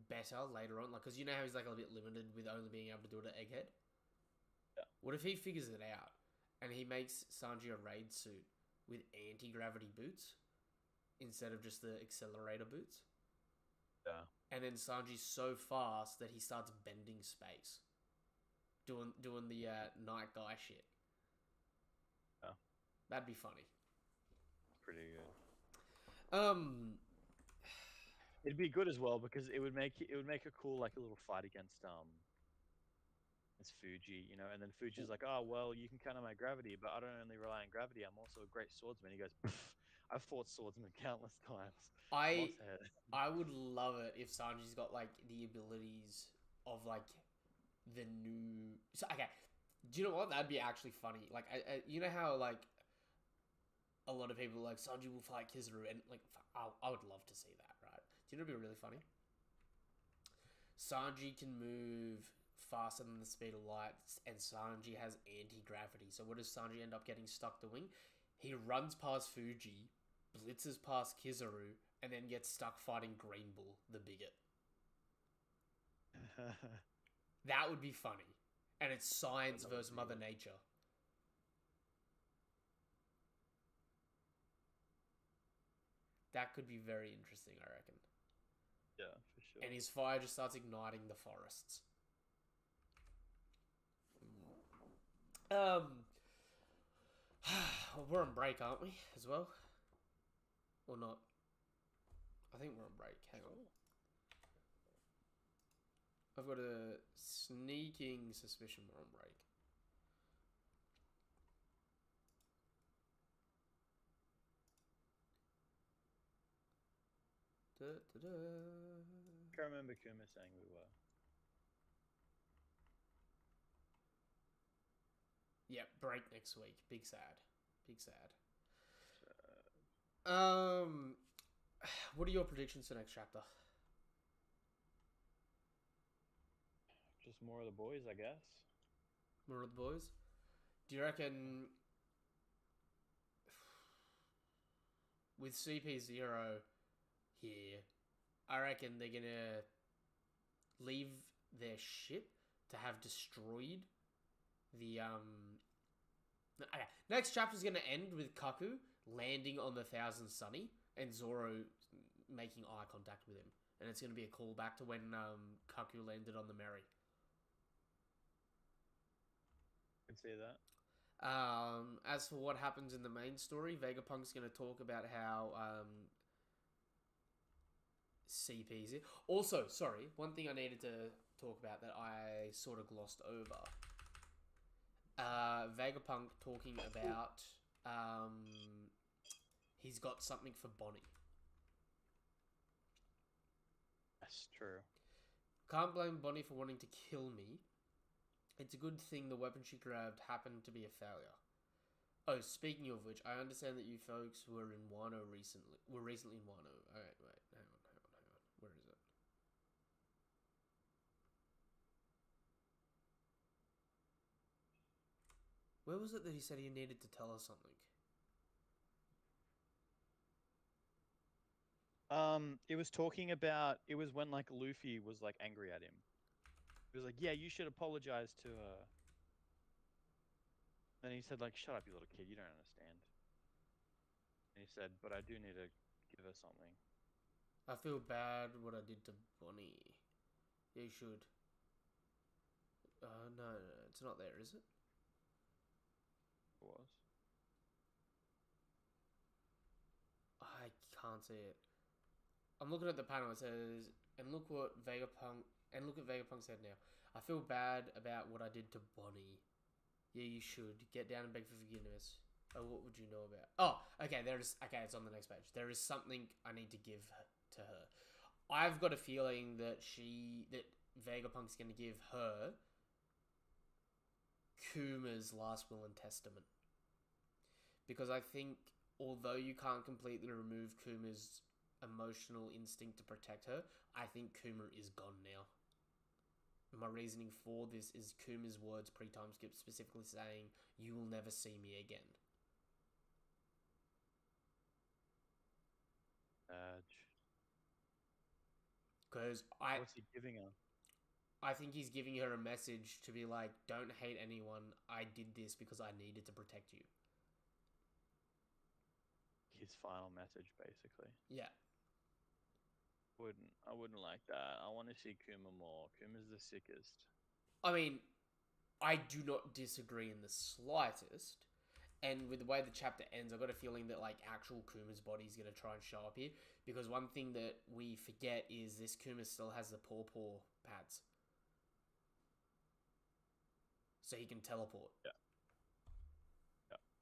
better later on, like, because you know how he's like a bit limited with only being able to do it at Egghead. Yeah. What if he figures it out and he makes Sanji a raid suit with anti-gravity boots instead of just the accelerator boots? Yeah. And then Sanji's so fast that he starts bending space, doing the night guy shit. Yeah. That'd be funny. Pretty good. It'd be good as well because it would make a cool like a little fight against it's Fuji, and then Fuji's like, oh well, you can counter my gravity, but I don't only rely on gravity. I'm also a great swordsman. He goes, I've fought swordsmen countless times. I Lost head. I would love it if Sanji's got like the abilities of like the new. So okay, do you know what? That'd be actually funny. Like you know how like a lot of people like Sanji will fight Kizaru, and like I would love to see that. Right? Do you know what'd be really funny? Sanji can move faster than the speed of light, and Sanji has anti-gravity. So what does Sanji end up getting stuck doing? He runs past Fuji, blitzes past Kizaru, and then gets stuck fighting Green Bull, the bigot. That would be funny. And it's science versus Mother Nature. That could be very interesting, I reckon. Yeah, for sure. And his fire just starts igniting the forests. We're on break, aren't we? As well, or not? I think we're on break. Hang on. I've got a sneaking suspicion we're on break. Da, da, da. I can't remember Kuma saying we were. Yep, break next week. Big sad. Big sad. What are your predictions for next chapter? Just more of the boys, I guess. More of the boys? Do you reckon with CP0 here, I reckon they're gonna leave their ship to have destroyed the Okay, next chapter's gonna end with Kaku landing on the Thousand Sunny and Zoro making eye contact with him, and it's gonna be a callback to when Kaku landed on the Merry. I can see that. As for what happens in the main story, Vegapunk's gonna talk about how CP's it. Also, sorry, one thing I needed to talk about that I sort of glossed over. Vegapunk talking about he's got something for Bonnie. That's true. Can't blame Bonnie for wanting to kill me. It's a good thing the weapon she grabbed happened to be a failure. Oh, speaking of which, I understand that you folks were in Wano recently. Were recently in Wano. Alright, wait, hang on. Where is it? Where was it that he said he needed to tell us something? It was talking about, it was when like Luffy was like angry at him. He was like, yeah, you should apologize to her. Then he said like, shut up, you little kid, you don't understand. And he said, but I do need to give her something. I feel bad what I did to Bonnie. Yeah, you should. No, it's not there, is it? It was. I can't see it. I'm looking at the panel. It says, and look what Vegapunk said now. I feel bad about what I did to Bonnie. Yeah, you should. Get down and beg for forgiveness. Oh, what would you know about? Oh, okay, it's on the next page. There is something I need to give to her. I've got a feeling that Vegapunk's going to give her Kuma's last will and testament. Because I think, although you can't completely remove Kuma's emotional instinct to protect her, I think Kuma is gone now. My reasoning for this is Kuma's words pre-time skip specifically saying, "You will never see me again." Because what's he giving her? I think he's giving her a message to be like, "Don't hate anyone. I did this because I needed to protect you." His final message, basically. Yeah. I wouldn't like that. I want to see Kuma more. Kuma's the sickest. I mean, I do not disagree in the slightest. And with the way the chapter ends, I've got a feeling that like actual Kuma's body is going to try and show up here. Because one thing that we forget is this Kuma still has the paw pads. So he can teleport. Yeah.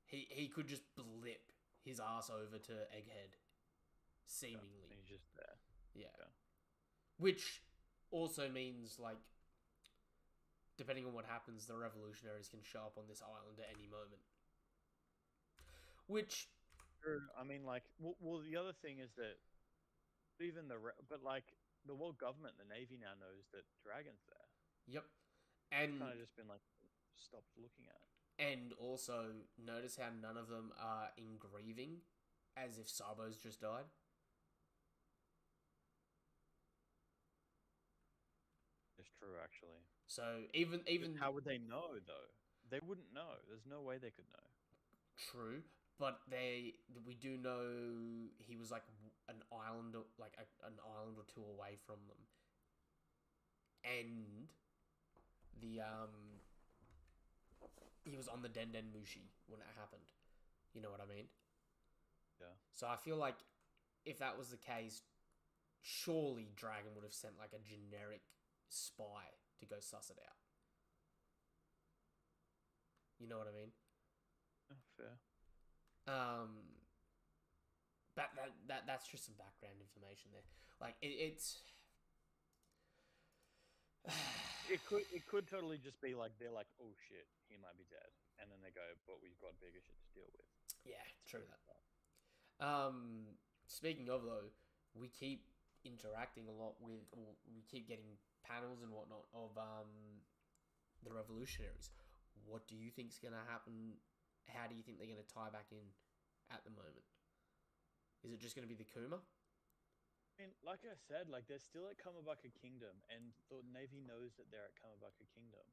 He could just blip his ass over to Egghead, seemingly. And he's just there. Yeah. Yeah. Which also means, like, depending on what happens, the revolutionaries can show up on this island at any moment. Which, True. I mean, like, well, the other thing is that even but like the world government, the Navy now knows that Dragon's there. yep. It's And kind of just been like stopped looking at. and also notice how none of them are in grieving, as if Sabo's just died. It's true, actually. So even How would they know though? They wouldn't know. There's no way they could know. true, but we do know he was like an island, like an island or two away from them, and the he was on the Den Mushi when it happened. You know what I mean? Yeah. So I feel like if that was the case, surely Dragon would have sent like a generic spy to go suss it out. You know what I mean? Oh, fair. But that's just some background information there. Like it's It could totally just be like they're like, oh shit, he might be dead, and then they go, but we've got bigger shit to deal with. yeah, true that. Speaking of though, we keep interacting a lot with, or we keep getting panels and whatnot of the revolutionaries. What do you think's gonna happen? How do you think they're gonna tie back in at the moment? Is it just gonna be the Kuma? I mean, like I said, like they're still at Kamabaka Kingdom, and the Navy knows that they're at Kamabaka Kingdom.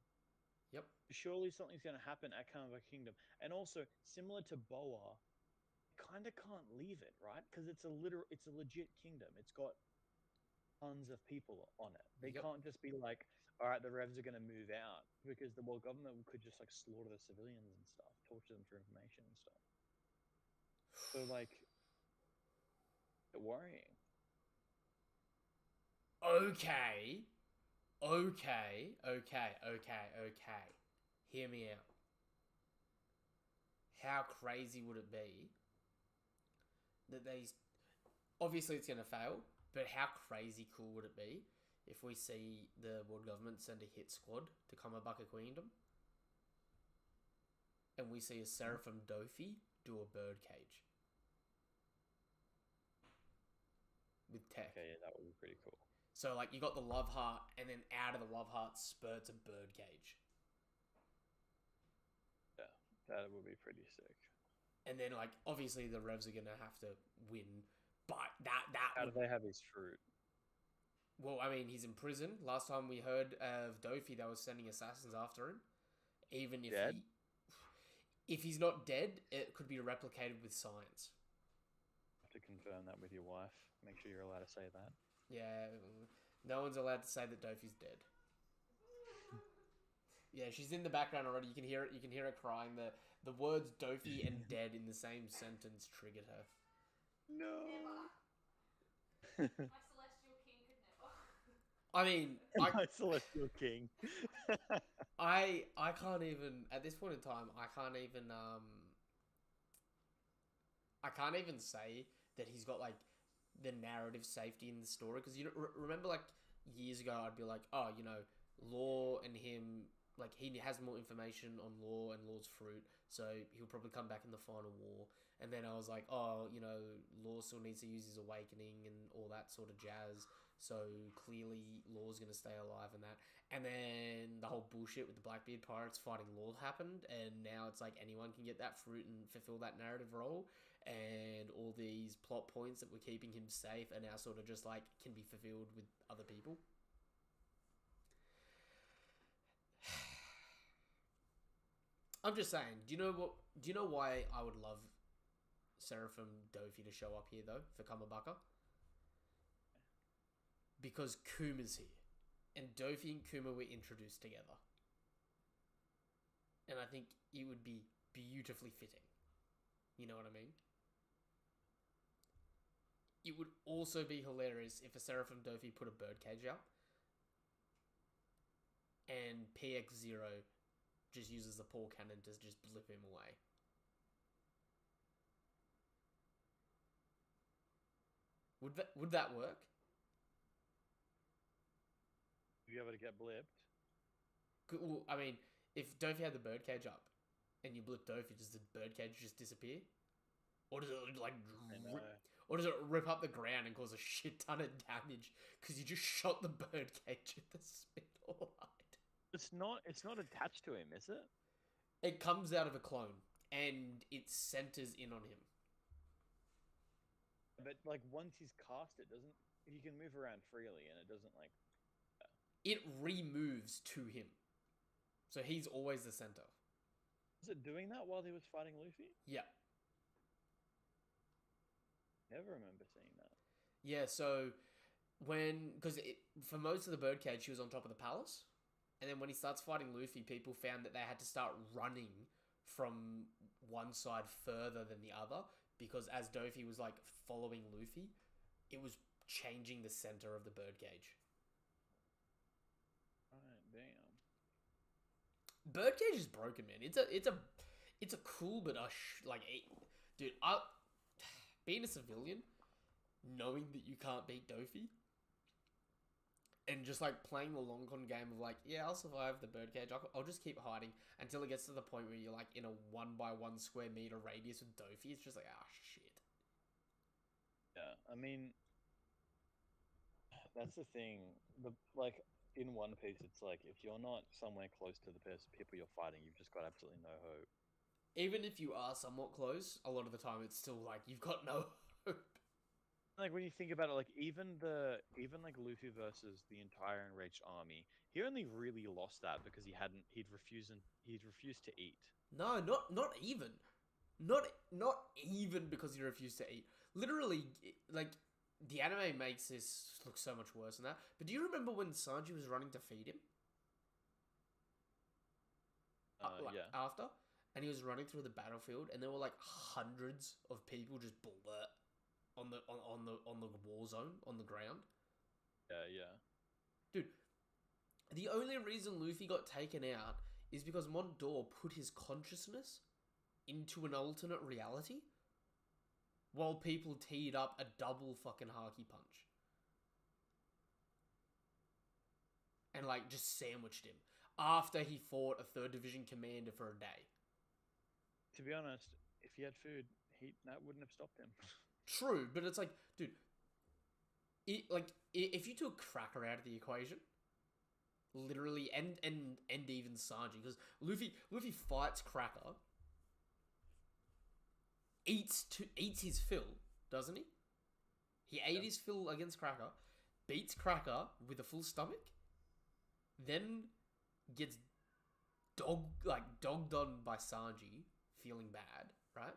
Yep. Surely something's going to happen at Kamabaka Kingdom, and also similar to Boa, kind of can't leave it, right? Because it's a legit kingdom. It's got tons of people on it. They Yep. can't just be like, all right, the revs are going to move out, because the world government could just like slaughter the civilians and stuff, torture them for information and stuff. So like, it's worrying. Okay. Hear me out. How crazy would it be that these... Obviously it's going to fail, but how crazy cool would it be if we see the world government send a hit squad to Kamabaka Queendom and we see a Seraphim Dofi do a birdcage with tech? Okay, yeah, that would be pretty cool. So, like, you got the love heart, and then out of the love heart spurts a birdcage. Yeah, that would be pretty sick. And then, like, obviously the Revs are going to have to win, but that How do they have his fruit? Well, I mean, he's in prison. Last time we heard of Dofi, they were sending assassins after him. Even if Dead? if he's not dead, it could be replicated with science. Have to confirm that with your wife. Make sure you're allowed to say that. Yeah, no one's allowed to say that Dofi's dead. Yeah, she's in the background already. You can hear it. You can hear her crying. The words Dofi and dead in the same sentence triggered her. No. My celestial king could never. I mean, My celestial king. I can't even at this point in time. I can't even say that he's got like the narrative safety in the story, because you know, remember like years ago I'd be like, oh, you know, Law and him, like he has more information on Law and Law's fruit, so he'll probably come back in the final war. And then I was like, oh, you know, Law still needs to use his awakening and all that sort of jazz, so clearly Law's going to stay alive and that. And then the whole bullshit with the Blackbeard pirates fighting Law happened, and now it's like anyone can get that fruit and fulfill that narrative role, and all these plot points that were keeping him safe are now sort of just like can be fulfilled with other people. I'm just saying, do you know why I would love Seraphim Dofi to show up here though for Kamabaka? Because Kuma's here, and Dofi and Kuma were introduced together, and I think it would be beautifully fitting. You know what I mean? It would also be hilarious if a Seraphim Dofi put a birdcage up, and PX0 just uses the paw cannon to just blip him away. Would that work? If you ever to get blipped. Well, I mean, if Dofi had the birdcage up and you blip Dofi, does the birdcage just disappear? Or does it like or does it rip up the ground and cause a shit ton of damage because you just shot the birdcage at the speed of light? It's not attached to him, is it? It comes out of a clone and it centers in on him. But like once he's cast it, doesn't he can move around freely and it doesn't like It removes to him. So he's always the center. Was it doing that while he was fighting Luffy? Yeah. Never remember seeing that. Yeah, so because for most of the birdcage, she was on top of the palace. And then when he starts fighting Luffy, people found that they had to start running from one side further than the other. Because as Dofi was like following Luffy, it was changing the center of the birdcage. Right, damn. Birdcage is broken, man. It's a cool but dude. Being a civilian, knowing that you can't beat Dofi, and just like playing the long con game of like, yeah, I'll survive the birdcage. I'll just keep hiding until it gets to the point where you're like in a 1x1 square meter radius with Dofi. It's just like, ah, shit. Yeah, I mean, that's the thing. Like in One Piece, it's like if you're not somewhere close to the people you're fighting, you've just got absolutely no hope. Even if you are somewhat close, a lot of the time it's still like you've got no hope. Like when you think about it, like even like Luffy versus the entire enraged army, he only really lost that because he'd refused to eat. No, not even. Not even because he refused to eat. Literally, like, the anime makes this look so much worse than that. But do you remember when Sanji was running to feed him? Yeah. After? And he was running through the battlefield, and there were like hundreds of people just on the war zone, on the ground. Yeah. Dude, the only reason Luffy got taken out is because Mondor put his consciousness into an alternate reality while people teed up a double fucking Haki punch. And like just sandwiched him after he fought a 3rd Division commander for a day. To be honest, if he had food, that wouldn't have stopped him. True, but it's like, dude, if you took Cracker out of the equation, literally, and even Sanji, because Luffy fights Cracker, eats his fill, doesn't he? He ate his fill against Cracker, beats Cracker with a full stomach, then gets dogged on by Sanji, feeling bad, right?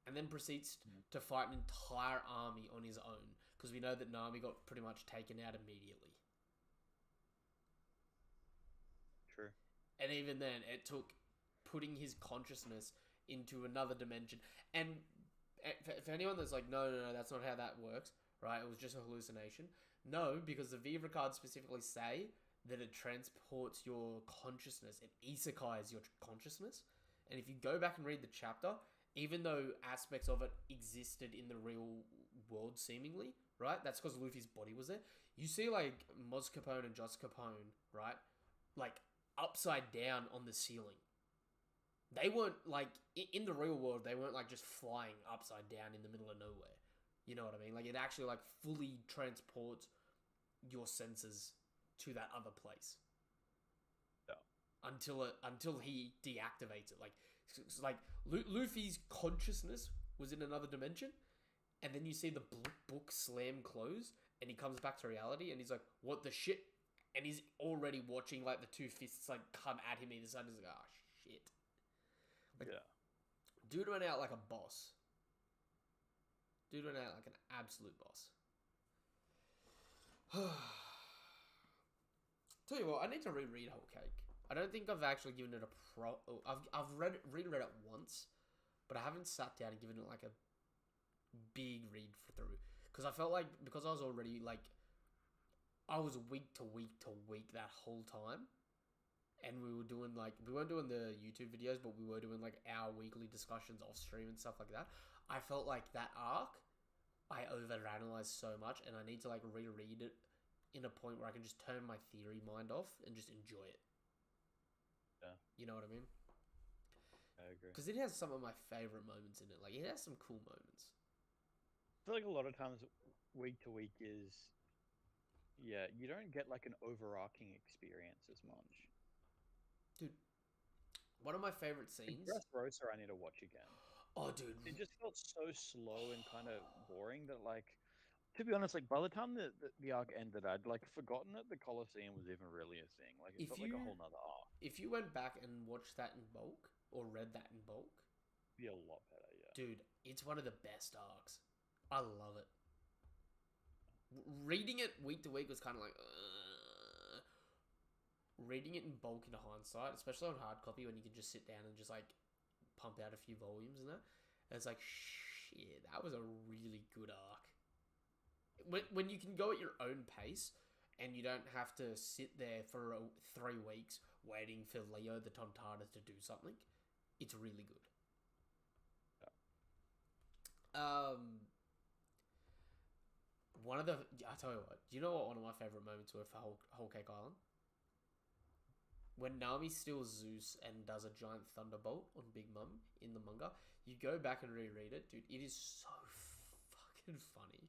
And then proceeds to fight an entire army on his own, because we know that Nami got pretty much taken out immediately. True. And even then, it took putting his consciousness into another dimension. And for anyone that's like, no, that's not how that works, right? It was just a hallucination. No, because the Viva cards specifically say that it transports your consciousness. It isekais your consciousness. And if you go back and read the chapter, even though aspects of it existed in the real world seemingly, right? That's because Luffy's body was there. You see like Mos Capone and Jos Capone, right? Like upside down on the ceiling. They weren't like, in the real world, they weren't like just flying upside down in the middle of nowhere. You know what I mean? Like it actually like fully transports your senses to that other place. Until he deactivates it. Like Luffy's consciousness was in another dimension, and then you see the book slam close, and he comes back to reality, and he's like, "What the shit?" And he's already watching like the two fists like come at him either side. He's like, "Ah, shit!" Like, yeah. Dude went out like a boss. Dude went out like an absolute boss. Tell you what, I need to reread Whole Cake. I don't think I've actually given it I've reread it once, but I haven't sat down and given it like a big read through, because I felt like, because I was already like, I was week to week that whole time, and we weren't doing the YouTube videos, but we were doing like our weekly discussions off stream and stuff like that. I felt like that arc I overanalyze so much, and I need to like reread it in a point where I can just turn my theory mind off and just enjoy it. Yeah. You know what I mean? I agree. Because it has some of my favorite moments in it. Like, it has some cool moments. I feel like a lot of times week to week is, yeah, you don't get like an overarching experience as much. Dude, one of my favorite scenes. Dressrosa, I need to watch again. Oh, dude. It just felt so slow and kind of boring that, like, to be honest, like by the time the arc ended, I'd like forgotten that the Colosseum was even really a thing. Like, it If felt like a you- whole nother arc. If you went back and watched that in bulk, or read that in bulk, It'd be a lot better, yeah. dude, it's one of the best arcs. I love it. Reading it week to week was kind of like... Reading it in bulk in hindsight, especially on hard copy, when you can just sit down and just, like, pump out a few volumes and that, and it's like, shit, that was a really good arc. When you can go at your own pace, and you don't have to sit there for 3 weeks waiting for Leo the Tontata to do something, it's really good. One of the... I tell you what, do you know what one of my favourite moments were for Whole Cake Island? When Nami steals Zeus and does a giant thunderbolt on Big Mom in the manga, you go back and reread it, dude, it is so fucking funny.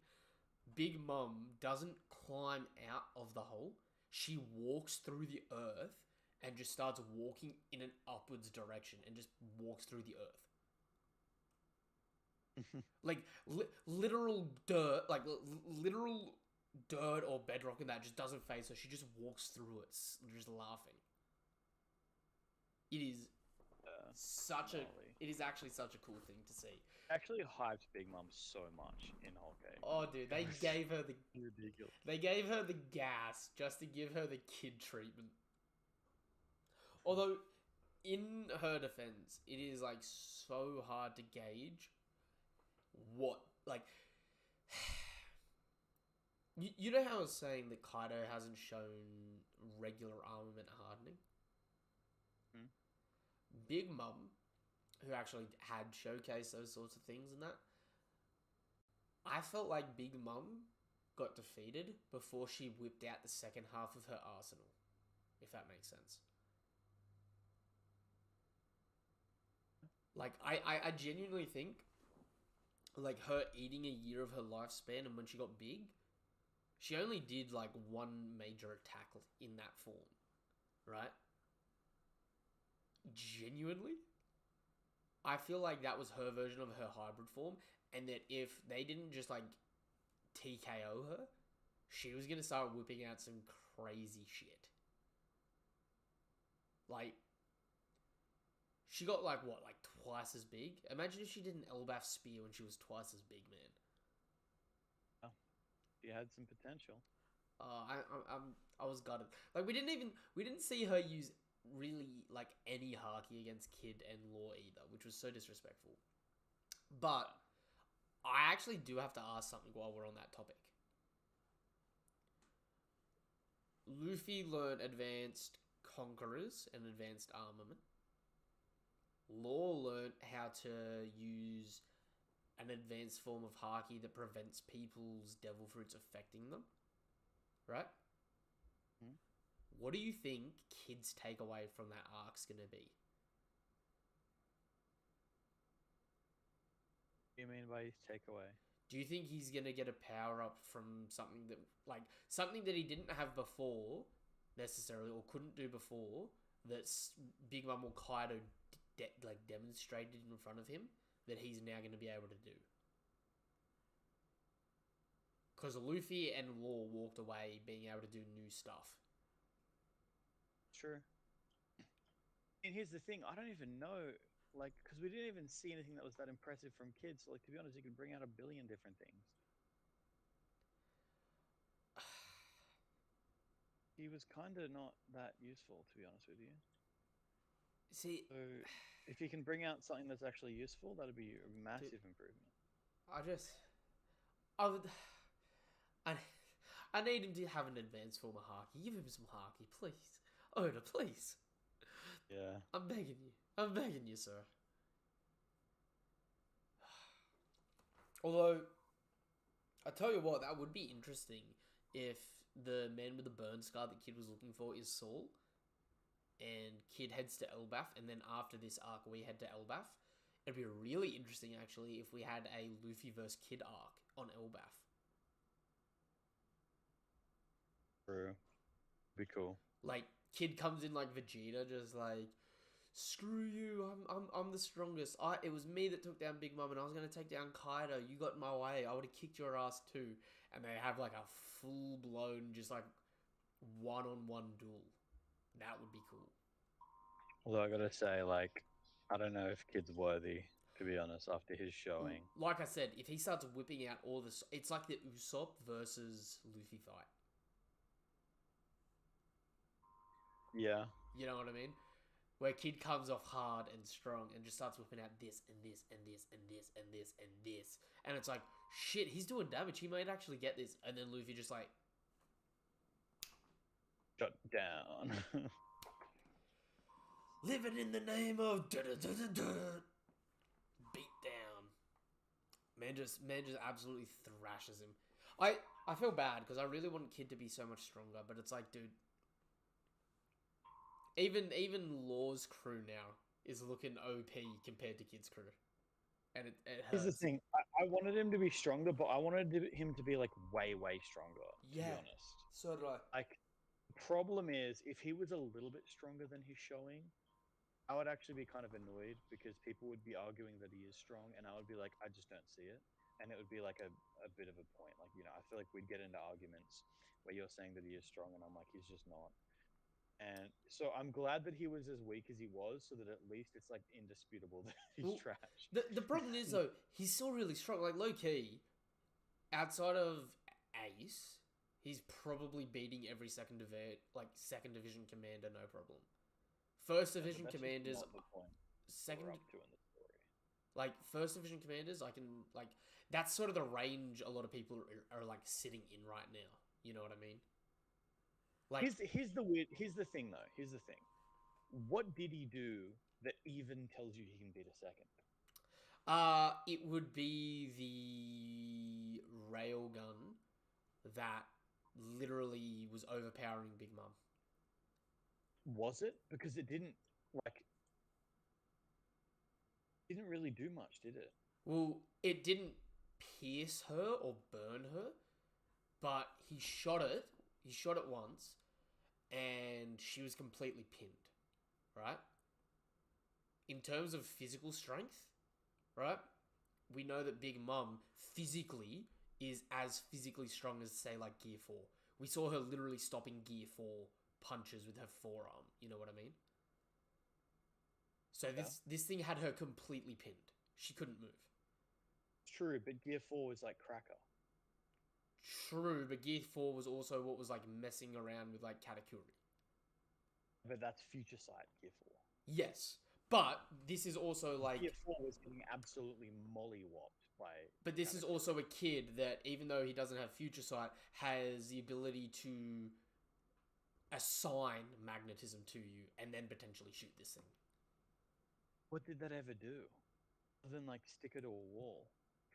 Big Mom doesn't climb out of the hole. She walks through the earth and just starts walking in an upwards direction and just walks through the earth. Like, literal dirt, like, literal dirt or bedrock and that just doesn't phase her. She just walks through it, just laughing. It is it is actually such a cool thing to see. Actually hyped Big Mom so much in Whole Cake. Oh, dude, they gave her the... Ridiculous. They gave her the gas just to give her the kid treatment. Although, in her defense, it is, like, so hard to gauge what, like... You know how I was saying that Kaido hasn't shown regular armament hardening? Big Mom, who actually had showcased those sorts of things and that, I felt like Big Mom got defeated before she whipped out the second half of her arsenal, if that makes sense. Like, I genuinely think, like, her eating a year of her lifespan, and when she got big, she only did, like, one major attack in that form, right? Genuinely, I feel like that was her version of her hybrid form, and that if they didn't just, like, TKO her, she was gonna start whipping out some crazy shit. Like, she got, like, what, like, twice as big? Imagine if she did an Elbaf spear when she was twice as big, man. Oh, she had some potential. I was gutted. Like, we didn't see her use really, like, any Haki against Kid and Law either, which was so disrespectful. But I actually do have to ask something while we're on that topic. Luffy learned advanced conquerors and advanced armament. Law learned how to use an advanced form of Haki that prevents people's devil fruits affecting them. Right? What do you think Kid's takeaway from that arc's gonna be? What do you mean by his takeaway? Do you think he's gonna get a power up from something that, like, something that he didn't have before necessarily, or couldn't do before, that's Big Mom or Kaido demonstrated in front of him, that he's now gonna be able to do? Because Luffy and Law walked away being able to do new stuff. Sure. And here's the thing, I don't even know, like, because we didn't even see anything that was that impressive from Kids. So, like, to be honest, you can bring out a billion different things. He was kind of not that useful, to be honest with you. See, So, if he can bring out something that's actually useful, that'd be a massive improvement. I need him to have an advanced form of Haki. Give him some Haki, please. Oda, please. Yeah. I'm begging you. I'm begging you, sir. Although, I tell you what, that would be interesting if the man with the burn scar that Kid was looking for is Saul, and Kid heads to Elbaf, and then after this arc we head to Elbaf. It'd be really interesting, actually, if we had a Luffy vs. Kid arc on Elbaf. True. Be cool. Like, Kid comes in like Vegeta, just like, screw you, I'm the strongest. It was me that took down Big Mom, and I was gonna take down Kaido. You got in my way. I would have kicked your ass too. And they have like a full blown, just like one-on-one duel. That would be cool. Although I gotta say, like, I don't know if Kid's worthy, to be honest, after his showing. Like I said, if he starts whipping out all this, it's like the Usopp versus Luffy fight. Yeah. You know what I mean? Where Kid comes off hard and strong and just starts whipping out this and this and this and this and this and this. And it's like, shit, he's doing damage. He might actually get this. And then Luffy just like... Shut down. Living in the name of... Beat down. Man just absolutely thrashes him. I feel bad because I really want Kid to be so much stronger. But it's like, dude... Even Law's crew now is looking OP compared to Kid's crew. And it hurts. Here's the thing. I wanted him to be stronger, but I wanted him to be, like, way, way stronger, to be honest. So did I. Like, the problem is, if he was a little bit stronger than he's showing, I would actually be kind of annoyed because people would be arguing that he is strong, and I would be like, I just don't see it. And it would be, like, a bit of a point. Like, you know, I feel like we'd get into arguments where you're saying that he is strong, and I'm like, he's just not. And so I'm glad that he was as weak as he was, so that at least it's like indisputable that he's trash. The problem is though, he's still really strong. Like low key, outside of Ace, he's probably beating every second division commander, no problem. First division commanders, second up to in the story. Like first division commanders, I can like that's sort of the range a lot of people are like sitting in right now. You know what I mean? Like, here's the thing though. Here's the thing. What did he do that even tells you he can beat a second? It would be the railgun that literally was overpowering Big Mom. Was it? Because it didn't really do much, did it? Well, it didn't pierce her or burn her, but he shot it. He shot it once, and she was completely pinned, right? In terms of physical strength, right? We know that Big Mom physically is as physically strong as, say, like Gear 4. We saw her literally stopping Gear 4 punches with her forearm. You know what I mean? So this thing had her completely pinned. She couldn't move. True, but Gear 4 was like Cracker. True, but Gear 4 was also what was like messing around with like Katakuri. But that's Future Sight Gear 4. Yes, but this is also like... Gear 4 was getting absolutely mollywopped by... But this is also a kid that, even though he doesn't have Future Sight, has the ability to assign magnetism to you and then potentially shoot this thing. What did that ever do? Other than like stick her to a wall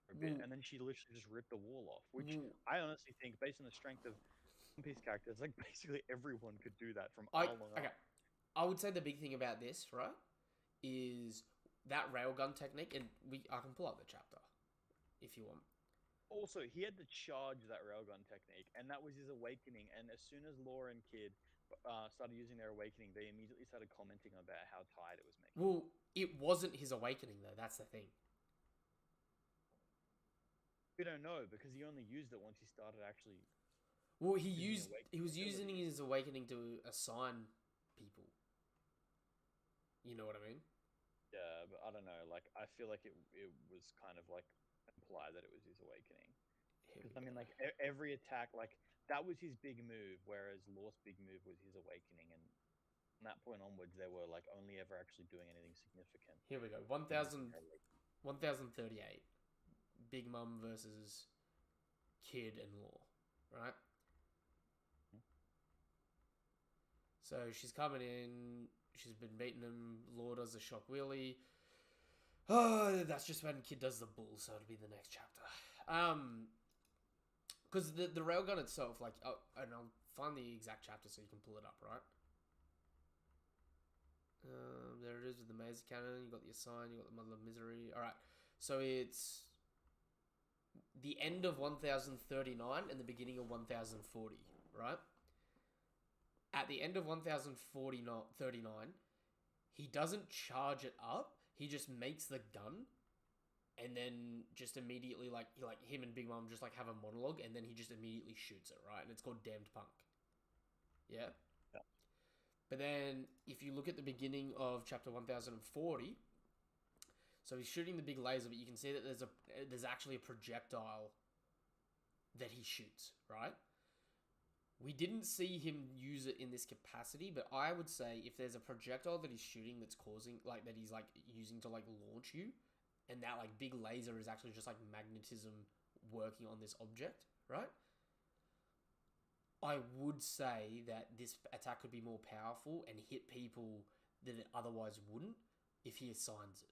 for a bit, and then she literally just ripped the wall off. Which I honestly think, based on the strength of One Piece characters, like basically everyone could do that from all along. Okay, I would say the big thing about this, right, is that railgun technique, and I can pull up the chapter if you want. Also, he had to charge that railgun technique, and that was his awakening. And as soon as Law and Kid started using their awakening, they immediately started commenting about how tired it was making. Well, it wasn't his awakening though. That's the thing. We don't know because he only used it once he started actually. Well, he was using his awakening to assign people. You know what I mean? Yeah, but I don't know. Like, I feel like it was kind of like implied that it was his awakening. I mean, like every attack, like that was his big move, whereas Law's big move was his awakening, and from that point onwards, they were like only ever actually doing anything significant. Here we go. 1038. Big Mom versus Kid and Law, right? So she's coming in. She's been beating him. Law does a shock wheelie. Oh, that's just when Kid does the bull, so it'll be the next chapter. Because the railgun itself, like, and I'll find the exact chapter so you can pull it up, right? There it is with the maze cannon. You got the assign. You got the mother of misery. All right, so it's the end of 1039 and the beginning of 1040, right? At the end of 1039, he doesn't charge it up. He just makes the gun, and then just immediately like him and Big Mom just like have a monologue, and then he just immediately shoots it, right? And it's called Damned Punk. Yeah. Yeah. But then if you look at the beginning of chapter 1040, so he's shooting the big laser, but you can see that there's actually a projectile that he shoots, right? We didn't see him use it in this capacity, but I would say if there's a projectile that he's shooting that's causing, like, that he's, like, using to, like, launch you, and that, like, big laser is actually just, like, magnetism working on this object, right? I would say that this attack could be more powerful and hit people that it otherwise wouldn't if he assigns it.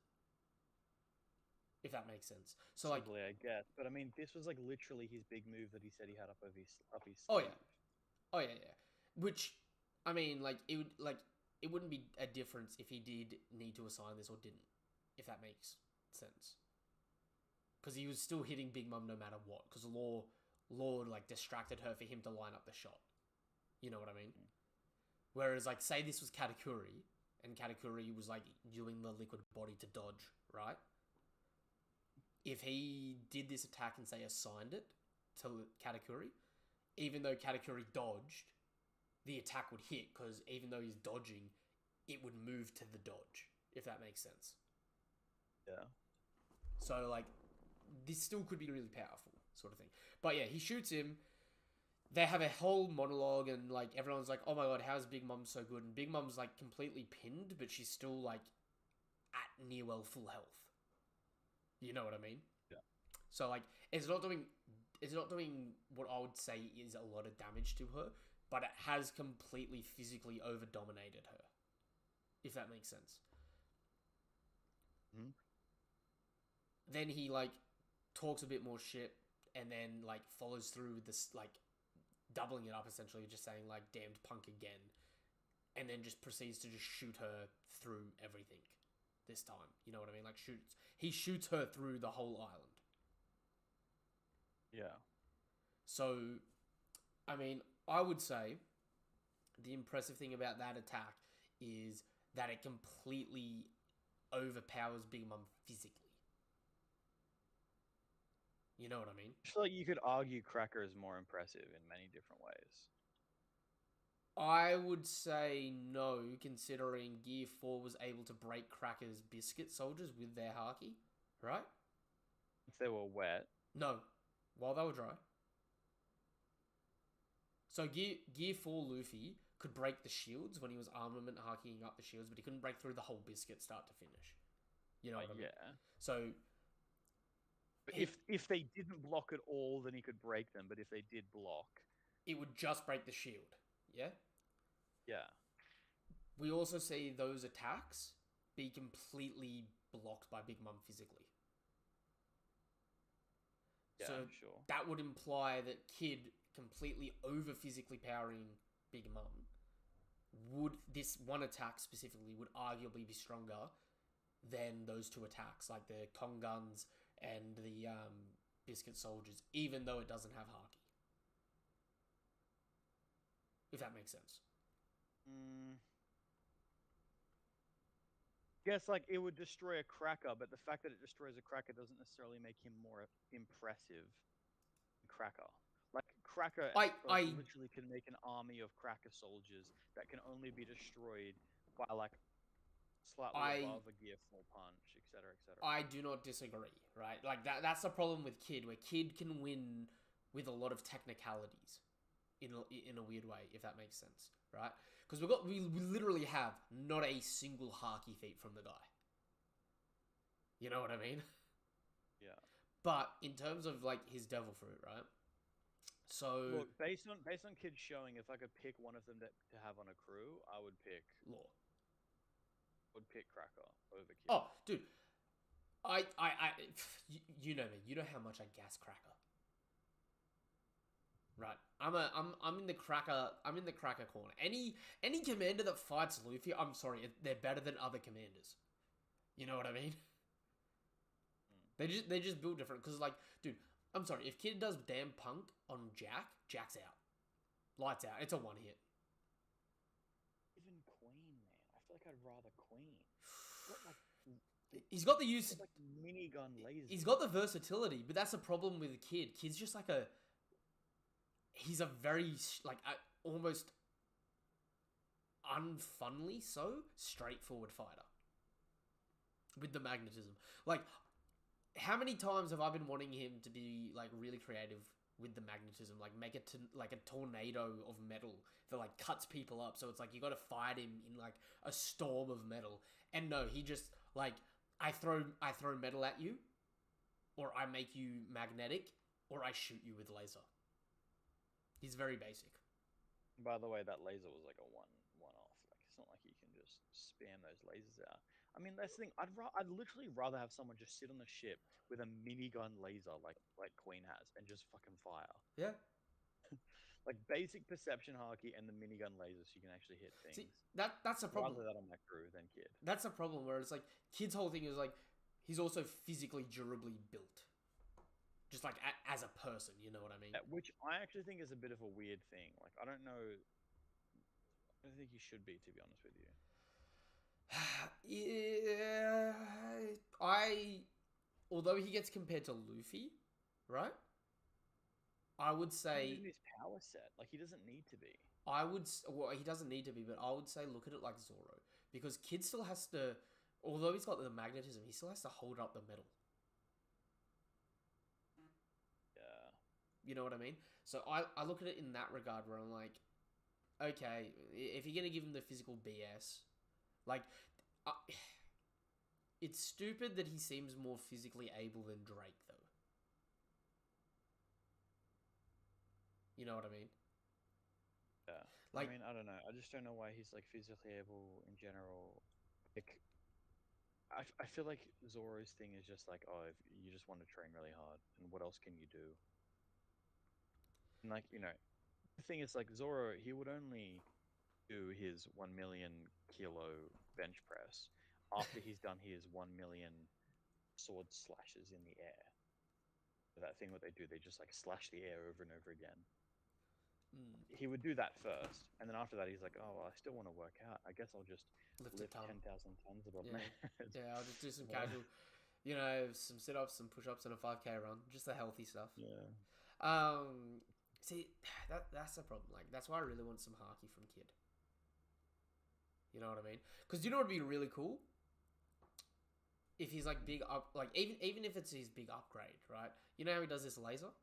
If that makes sense. So, like, Possibly, I guess. But I mean, this was like literally his big move that he said he had up his oh sleeve. yeah, oh yeah, yeah. Which, I mean, like, it wouldn't be a difference if he did need to assign this or didn't, if that makes sense. Because he was still hitting Big Mom no matter what. Because Law like distracted her for him to line up the shot. You know what I mean? Whereas, like, say this was Katakuri, and Katakuri was like doing the liquid body to dodge, right? If he did this attack and, say, assigned it to Katakuri, even though Katakuri dodged, the attack would hit, because even though he's dodging, it would move to the dodge, if that makes sense. Yeah. So, like, this still could be really powerful, sort of thing. But yeah, he shoots him. They have a whole monologue, and, like, everyone's like, oh my god, how's Big Mom so good? And Big Mom's, like, completely pinned, but she's still, like, at near well full health. You know what I mean? Yeah. So, like, it's not doing what I would say is a lot of damage to her, but it has completely physically over-dominated her. If that makes sense. Mm-hmm. Then he, like, talks a bit more shit, and then, like, follows through with this, like, doubling it up, essentially, just saying, like, damned punk again, and then just proceeds to just shoot her through everything this time. You know what I mean? Like, he shoots her through the whole island. Yeah. So, I mean, I would say the impressive thing about that attack is that it completely overpowers Big Mom physically. You know what I mean? I feel like you could argue Cracker is more impressive in many different ways. I would say no, considering Gear 4 was able to break Cracker's biscuit soldiers with their haki, right? If they were wet. No, while they were dry. So Gear 4 Luffy could break the shields when he was armament hakiing up the shields, but he couldn't break through the whole biscuit start to finish. You know what I mean? Yeah. So... But if they didn't block at all, then he could break them. But if they did block... it would just break the shield. Yeah? Yeah. We also see those attacks be completely blocked by Big Mom physically. Yeah, so sure. That would imply that Kid completely over physically powering Big Mom this one attack specifically would arguably be stronger than those two attacks, like the Kong guns and the biscuit soldiers, even though it doesn't have haki. If that makes sense. Guess, like, it would destroy a Cracker, but the fact that it destroys a Cracker doesn't necessarily make him more impressive than Cracker. Like, Cracker literally can make an army of Cracker soldiers that can only be destroyed by, like, slightly above a Gear 4 punch, etc., etc. I do not disagree, right? Like, that's the problem with Kid, where Kid can win with a lot of technicalities in a weird way, if that makes sense, right? Because we literally have not a single haki feat from the guy. You know what I mean? Yeah. But in terms of, like, his devil fruit, right? So look, based on Kid's showing, if I could pick one of them to have on a crew, I would pick Law. Would pick Cracker over Kid. Oh, dude, you know me. You know how much I gas Cracker. Right. I'm in the cracker corner. Any commander that fights Luffy, I'm sorry, they're better than other commanders. You know what I mean? They just build different because like, dude, I'm sorry, if Kid does damn punk on Jack, Jack's out. Lights out. It's a one hit. Even Queen, man. I feel like I'd rather Queen. What, like, He's got the use. like minigun lasers. He's got the versatility, but that's a problem with Kid. Kid's just like a. He's a very like almost unfunly so straightforward fighter with the magnetism. Like, how many times have I been wanting him to be like really creative with the magnetism, like make it to like a tornado of metal that like cuts people up. So it's like you got to fight him in like a storm of metal. And no, he just like I throw metal at you, or I make you magnetic, or I shoot you with laser. He's very basic. By the way, that laser was like a one off. Like it's not like you can just spam those lasers out. I mean, that's the thing. I'd literally rather have someone just sit on the ship with a minigun laser like Queen has and just fucking fire. Yeah. Like basic perception haki and the minigun lasers, so you can actually hit things. See, that's a problem. Rather that on my crew than Kid. That's a problem where it's like Kid's whole thing is like he's also physically durably built. Just like as a person, you know what I mean? Which I actually think is a bit of a weird thing. Like I don't know. I don't think he should be, to be honest with you. Yeah, although he gets compared to Luffy, right? I would say his power set, like he doesn't need to be. Well, he doesn't need to be, but I would say look at it like Zoro, because Kid still has to, although he's got the magnetism, he still has to hold up the metal. Yeah. You know what I mean? So I look at it in that regard where I'm like, okay, if you're gonna give him the physical BS, like, it's stupid that he seems more physically able than Drake, though. You know what I mean? Yeah. Like, I mean, I don't know. I just don't know why he's like physically able in general. Like, I feel like Zoro's thing is just like, oh, if you just want to train really hard, and what else can you do? And like, you know, the thing is like Zoro, he would only do his 1 million kilo bench press after he's done his 1 million sword slashes in the air. So that thing what they do, they just like slash the air over and over again. He would do that first, and then after that, he's like, "Oh, well, I still want to work out. I guess I'll just lift 10,000 tons above my head." Yeah, I'll just do some casual, you know, some sit-ups, some push-ups, and a 5K run, just the healthy stuff. Yeah. See, that's the problem. Like, that's why I really want some haki from Kid. You know what I mean? Because you know what would be really cool? If he's like big up, like even if it's his big upgrade, right? You know how he does this laser?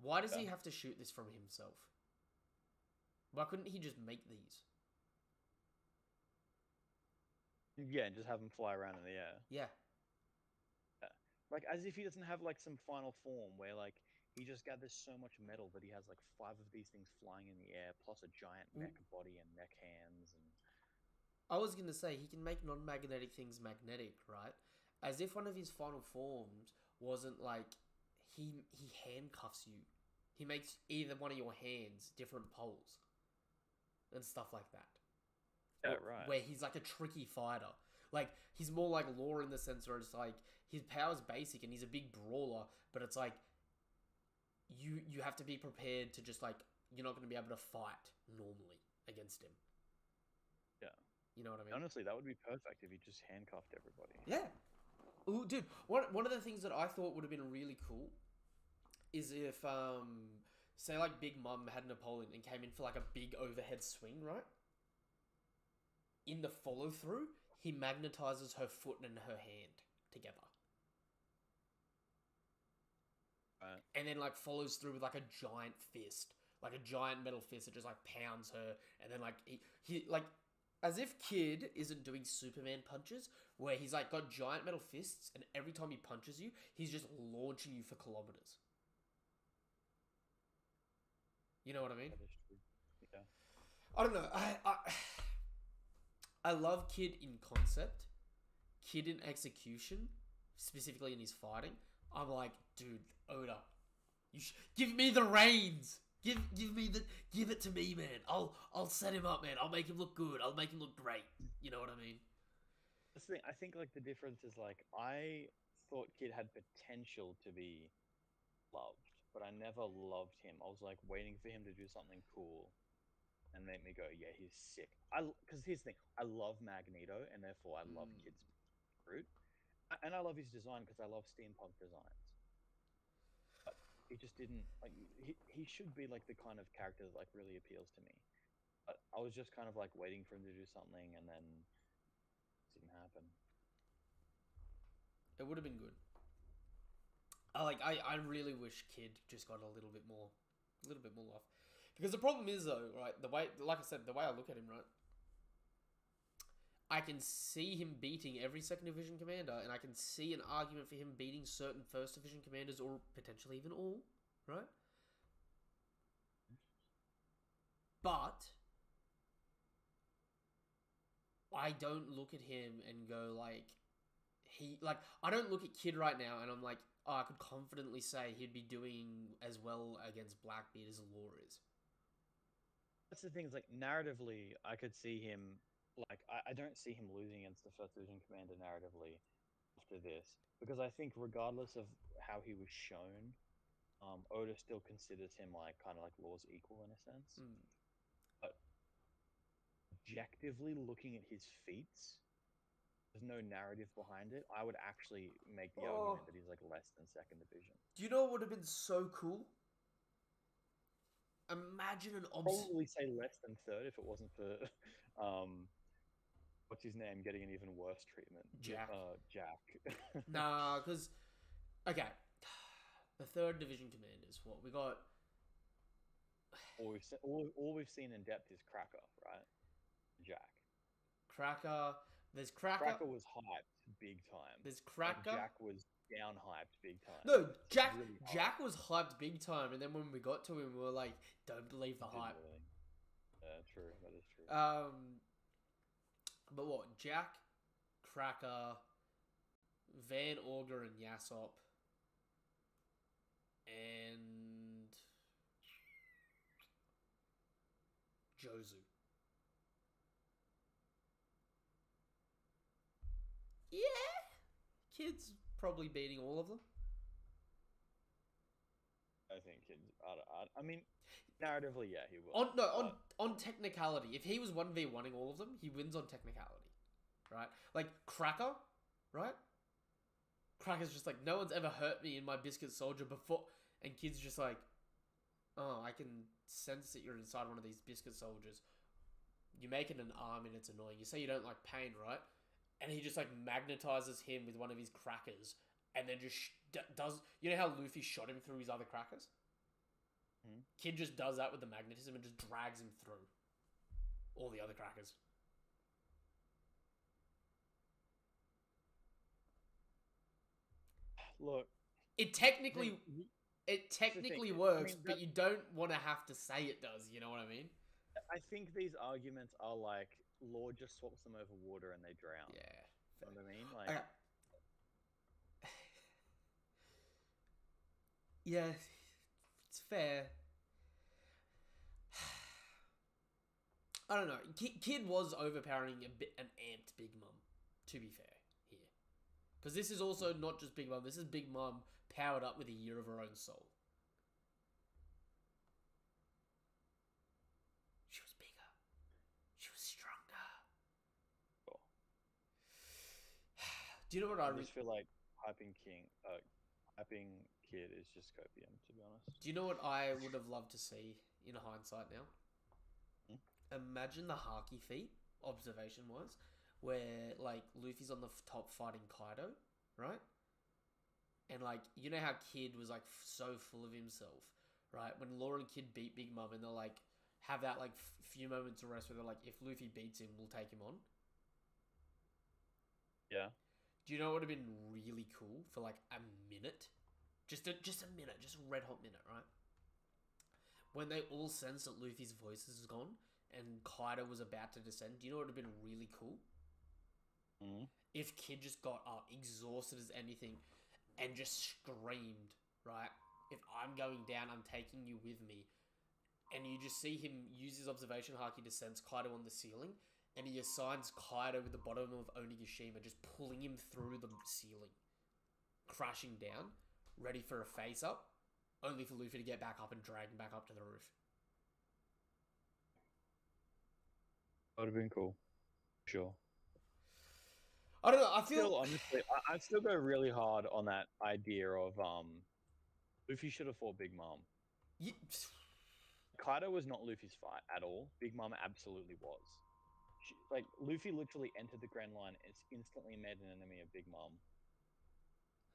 Why does he have to shoot this from himself? Why couldn't he just make these? Yeah, and just have him fly around in the air. Yeah. Like as if he doesn't have like some final form where like he just gathers so much metal that he has like 5 of these things flying in the air, plus a giant mech body and mech hands. And I was gonna say he can make non-magnetic things magnetic, right? As if one of his final forms wasn't like he handcuffs you. He makes either one of your hands different poles and stuff like that. Yeah, right. Where he's like a tricky fighter. Like, he's more like Law in the sense where it's like his power's basic and he's a big brawler, but it's like you have to be prepared to just like you're not going to be able to fight normally against him. Yeah. You know what I mean? Honestly, that would be perfect if he just handcuffed everybody. Yeah. Ooh, dude, one of the things that I thought would have been really cool is if, say, like, Big Mum had Napoleon and came in for, like, a big overhead swing, right? In the follow-through, he magnetizes her foot and her hand together. Right. And then, like, follows through with, like, a giant fist. Like, a giant metal fist that just, like, pounds her. And then, like, he like... As if Kid isn't doing Superman punches, where he's like got giant metal fists, and every time he punches you, he's just launching you for kilometers. You know what I mean? That is true. Yeah. I don't know. I love Kid in concept, Kid in execution, specifically in his fighting. I'm like, dude, Oda, Give me the reins. Give it to me, man. I'll set him up, man. I'll make him look good. I'll make him look great. You know what I mean? That's the thing. I think like the difference is like I thought Kid had potential to be loved, but I never loved him. I was like waiting for him to do something cool and make me go, yeah, he's sick. Because here's the thing, I love Magneto, and therefore I love Kid's fruit, and I love his design because I love steampunk designs. But he just didn't like. He should be like the kind of character that like really appeals to me. But I was just kind of like waiting for him to do something, and then it didn't happen. It would have been good. I really wish Kid just got a little bit more love. Because the problem is though, right, the way, like I said, the way I look at him, right, I can see him beating every second division commander, and I can see an argument for him beating certain first division commanders, or potentially even all, right? But I don't look at him and go like, I don't look at Kid right now and I'm like, oh, I could confidently say he'd be doing as well against Blackbeard as Law is. That's the thing. Is like narratively, I could see him. Like I don't see him losing against the first division commander narratively after this, because I think regardless of how he was shown, Oda still considers him like kind of like Law's equal in a sense. But objectively looking at his feats, there's no narrative behind it. I would actually make the argument that he's like less than second division. Do you know what would have been so cool? Imagine an Probably say less than third if it wasn't for what's his name getting an even worse treatment. Jack. Jack. Nah, because okay, the third division commanders. What we got? All we've seen in depth is Cracker, right? Jack. Cracker. There's Cracker. Cracker was hyped big time. There's Cracker. Jack was down hyped big time. No, Jack. Really Jack was hyped big time, and then when we got to him, we were like, "Don't believe the hype." Really. Yeah, true. That is true. But what? Jack, Cracker, Van Auger, and Yasop, and Jozu. Yeah, Kid's probably beating all of them. I think Kid's. I mean, narratively, yeah, he will. On technicality, if he was 1v1ing all of them, he wins on technicality, right? Like Cracker, right? Cracker's just like, no one's ever hurt me in my Biscuit Soldier before, and Kid's just like, oh, I can sense that you're inside one of these Biscuit Soldiers. You make it an arm and it's annoying. You say you don't like pain, right? And he just like magnetizes him with one of his crackers, and then just does. You know how Luffy shot him through his other crackers? Kid just does that with the magnetism and just drags him through all the other crackers. Look, it technically works, but you don't want to have to say it does. You know what I mean? I think these arguments are like Law just swaps them over water and they drown. Yeah, you know what I mean? Like, yeah, it's fair. I don't know. Kid was overpowering an amped Big Mom, to be fair, here. Because this is also not just Big Mom. This is Big Mom powered up with a year of her own soul. She was bigger. She was stronger. Cool. Do you know what I just feel like hyping Kid is just copium, to be honest. Do you know what I would have loved to see in hindsight now? Imagine the Haki feat, observation-wise, where, like, Luffy's on the top fighting Kaido, right? And, like, you know how Kid was, like, so full of himself, right? When Law and Kid beat Big Mom and they'll, like, have that, like, few moments of rest where they're like, if Luffy beats him, we'll take him on. Yeah. Do you know what would have been really cool for, like, a minute? Just a minute, just a red hot minute, right? When they all sense that Luffy's voice is gone and Kaido was about to descend, do you know what would have been really cool? If Kid just got up, exhausted as anything, and just screamed, right? if I'm going down, I'm taking you with me. And you just see him use his observation haki to sense Kaido on the ceiling, and he assigns Kaido with the bottom of Onigashima, just pulling him through the ceiling, crashing down, ready for a face up, only for Luffy to get back up and drag him back up to the roof. That would have been cool. Sure. I don't know. I feel Still, honestly, I still go really hard on that idea of Luffy should have fought Big Mom. Yeah. Kaido was not Luffy's fight at all. Big Mom absolutely was. Like Luffy literally entered the Grand Line and instantly made an enemy of Big Mom,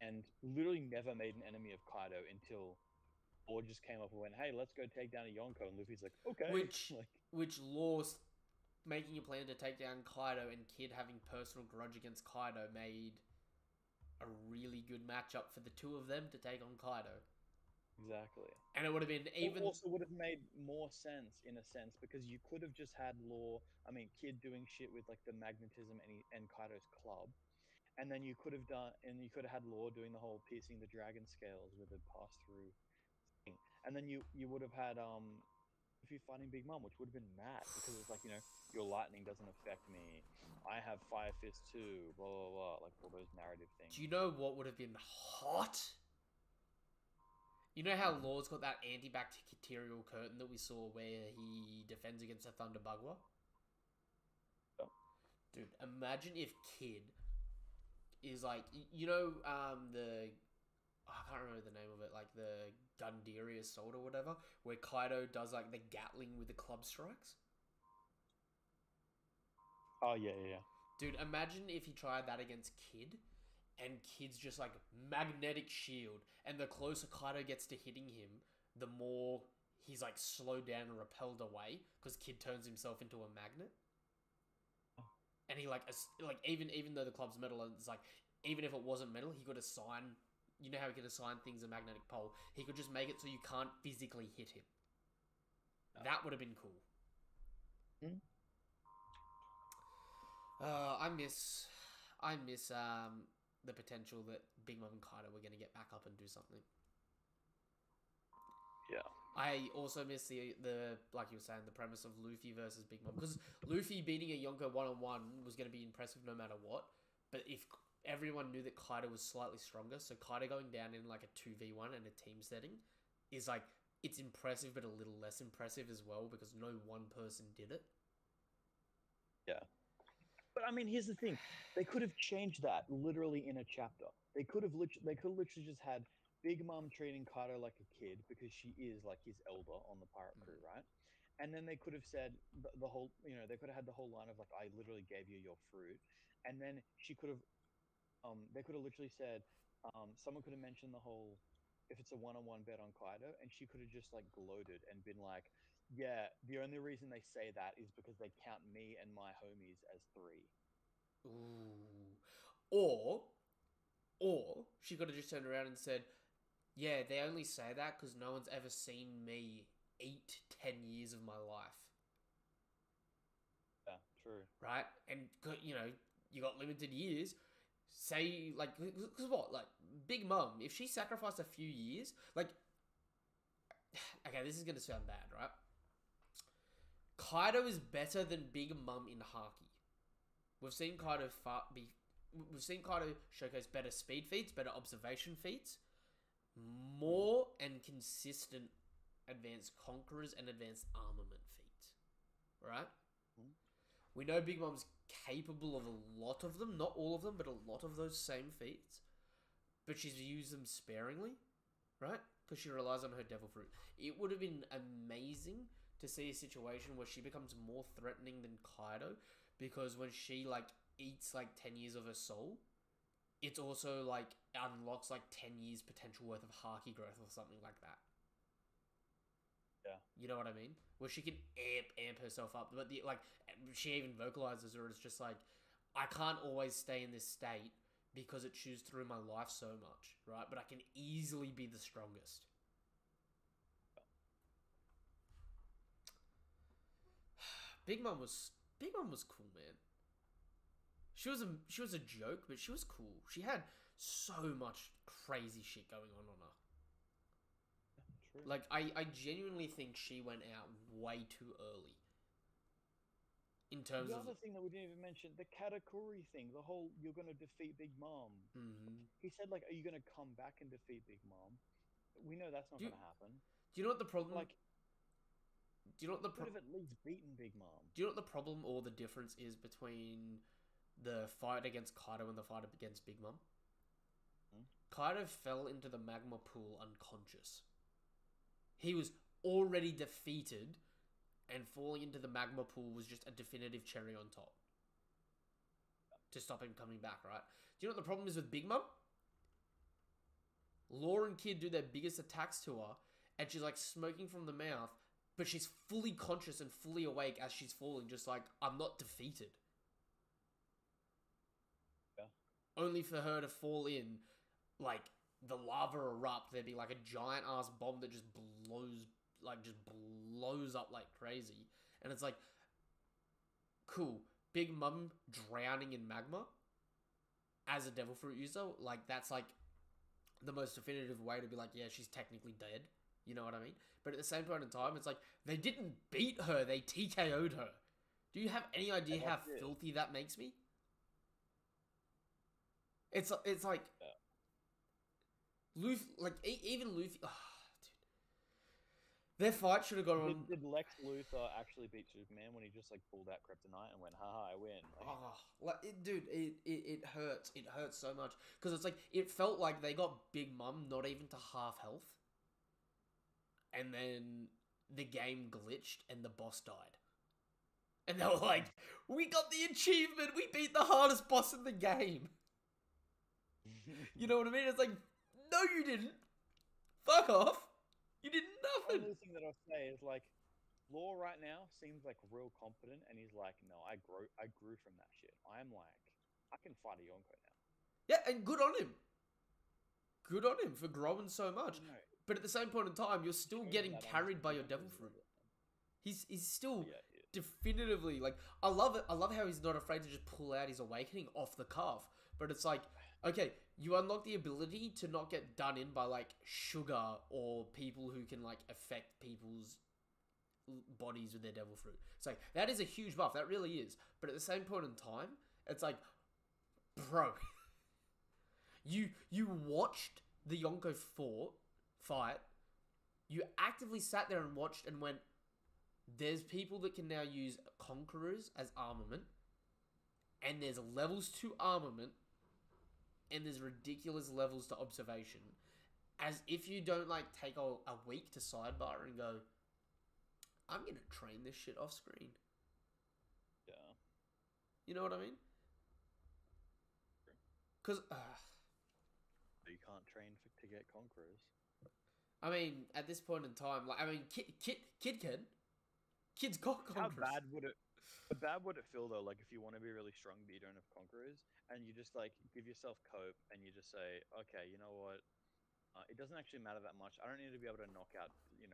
and literally never made an enemy of Kaido until Law just came up and went, "Hey, let's go take down a Yonko," and Luffy's like, "Okay." Which Law's making a plan to take down Kaido and Kid having personal grudge against Kaido made a really good matchup for the two of them to take on Kaido. Exactly. And it would have been even... It also would have made more sense, in a sense, because you could have just had Kid doing shit with like the magnetism and Kaido's club. And then you could have had Law doing the whole piercing the dragon scales with a pass-through thing. And then you would have had if you're fighting Big Mom, which would have been mad, because it's like, your lightning doesn't affect me. I have Fire Fist too, blah, blah, blah, like all those narrative things. Do you know what would have been hot? You know how Law's got that antibacterial curtain that we saw where he defends against a Thunder Bagua? Yeah. Dude, imagine if Kid is like, I can't remember the name of it, like the Gundyria Assault or whatever, where Kaido does like the Gatling with the club strikes. Oh, yeah. Dude, imagine if he tried that against Kid, and Kid's just like magnetic shield, and the closer Kaido gets to hitting him, the more he's like slowed down and repelled away, because Kid turns himself into a magnet. And he even though the club's metal, and it's like, even if it wasn't metal, he could assign... You know how he could assign things a magnetic pole? He could just make it so you can't physically hit him. That would have been cool. I miss the potential that Big Mom and Kaido were going to get back up and do something. Yeah. I also miss the like you were saying, the premise of Luffy versus Big Mom, because Luffy beating a Yonko one-on-one was going to be impressive no matter what. But if everyone knew that Kaido was slightly stronger, so Kaido going down in like a 2v1 in a team setting is like, it's impressive but a little less impressive as well, because no one person did it. Yeah. But I mean, here's the thing. They could have changed that literally in a chapter. They could have literally just had Big Mom treating Kaido like a kid, because she is like his elder on the pirate crew, right? And then they could have said the whole, they could have had the whole line of like, "I literally gave you your fruit." And then she could have, they could have literally said, someone could have mentioned the whole, if it's a one-on-one bet on Kaido, and she could have just like gloated and been like, "Yeah, the only reason they say that is because they count me and my homies as 3. Ooh. Or she could have just turned around and said, "Yeah, they only say that because no one's ever seen me eat 10 years of my life." Yeah, true. Right? And, you got limited years. Say, like, because what? Like, Big Mom, if she sacrificed a few years, like, okay, this is going to sound bad, right? Kaido is better than Big Mom in Haki. We've seen Kaido showcase better speed feats, better observation feats, more and consistent advanced conquerors and advanced armament feats. Right? We know Big Mom's capable of a lot of them, not all of them, but a lot of those same feats. But she's used them sparingly, right? Because she relies on her devil fruit. It would have been amazing to see a situation where she becomes more threatening than Kaido, because when she eats 10 years of her soul, it's also unlocks 10 years potential worth of Haki growth or something like that. Yeah. You know what I mean? Where she can amp herself up, but she even vocalizes her as just I can't always stay in this state because it chews through my life so much, right? But I can easily be the strongest. Big Mom was cool, man. She was a joke, but she was cool. She had so much crazy shit going on her. True. Like, I genuinely think she went out way too early. In terms The of... other thing that we didn't even mention, the Katakuri thing, the whole you're going to defeat Big Mom. Mhm. He said, like, are you going to come back and defeat Big Mom? We know that's not Do you- going to happen. Do you know what the problem... Like, do you know what the could problem... have at least beaten Big Mom. Do you know what the problem or the difference is between the fight against Kaido and the fight against Big Mom? Kaido fell into the magma pool unconscious. He was already defeated, and falling into the magma pool was just a definitive cherry on top to stop him coming back, right? Do you know what the problem is with Big Mom? Law and Kid do their biggest attacks to her, and she's like smoking from the mouth, but she's fully conscious and fully awake as she's falling, just like, I'm not defeated. Yeah. Only for her to fall in, like, the lava erupt, there'd be like a giant ass bomb that just blows up like crazy. And it's like, cool, Big Mom drowning in magma as a devil fruit user, like, that's like the most definitive way to be like, yeah, she's technically dead. You know what I mean? But at the same point in time, it's like, they didn't beat her, they TKO'd her. Do you have any idea how filthy that makes me? It's like... Yeah. Luffy, like, even Luffy... Oh, dude. Their fight should have gone on... Did Lex Luthor actually beat Superman when he just, like, pulled out Kryptonite and went, haha, I win? Like, Oh, like, it hurts. It hurts so much. Because it's like, it felt like they got Big Mom not even to half health. And then the game glitched and the boss died. And they were like, we got the achievement! We beat the hardest boss in the game! You know what I mean? It's like, no you didn't! Fuck off! You did the nothing! only thing that I'll say is, like, Law right now seems like real confident, and he's like, no, I grew from that shit. I'm like, I can fight a Yonko now. Yeah, and good on him. Good on him for growing so much. No, But at the same point in time, you're still showing getting that carried by your understanding devil is fruit. relevant. He's still Yeah, definitively, like, I love it. I love how he's not afraid to just pull out his awakening off the cuff. But it's like, okay, you unlock the ability to not get done in by, like, sugar or people who can, like, affect people's bodies with their devil fruit. It's like, that is a huge buff. That really is. But at the same point in time, it's like, bro, you watched the Yonko fight. You actively sat there and watched and went, there's people that can now use conquerors as armament, and there's levels to armament, and there's ridiculous levels to observation. As if you don't, like, take a week to sidebar and go, I'm gonna train this shit off screen. Yeah. You know what I mean? Because, You can't train to get conquerors. I mean, at this point in time, like, I mean, Kid can. Kid's got How conquerors. bad would it feel though? Like if you want to be really strong but you don't have conquerors, and you just like give yourself cope, and you just say, okay, you know what? It doesn't actually matter that much. I don't need to be able to knock out 100,000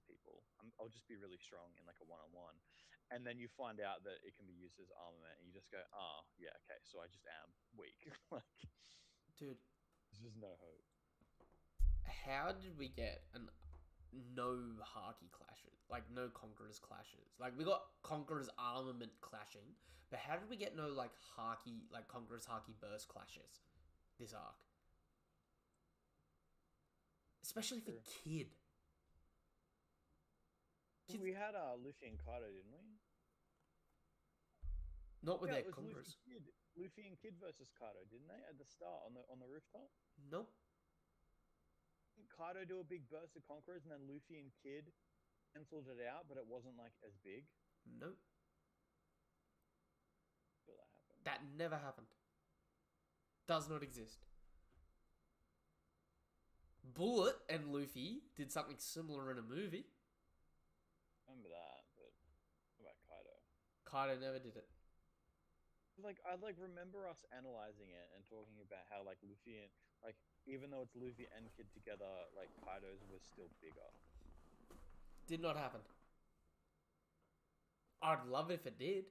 people. I'll just be really strong in like a one-on-one, and then you find out that it can be used as armament, and you just go, oh yeah, okay, so I just am weak. Like, Dude, there's just no hope. how did we get no Haki clashes? Like, no Conquerors clashes. Like, we got Conquerors armament clashing, but how did we get no, like, Haki, like, Conquerors Haki burst clashes this arc? Especially for Kid. We had Luffy and Kaido, didn't we? Not with their it was Conquerors. Luffy and Kid versus Kaido, didn't they? At the start on the rooftop. Nope. Didn't Kaido do a big burst of Conquerors, and then Luffy and Kid cancelled it out, but it wasn't like as big. Nope. I feel that happened. That never happened. Does not exist. Bullet and Luffy did something similar in a movie. Remember that, but what about Kaido? Kaido never did it. Like I remember us analyzing it and talking about how like Luffy and like even though it's Luffy and Kid together, like Kaido's was still bigger. Did not happen. I'd love it if it did.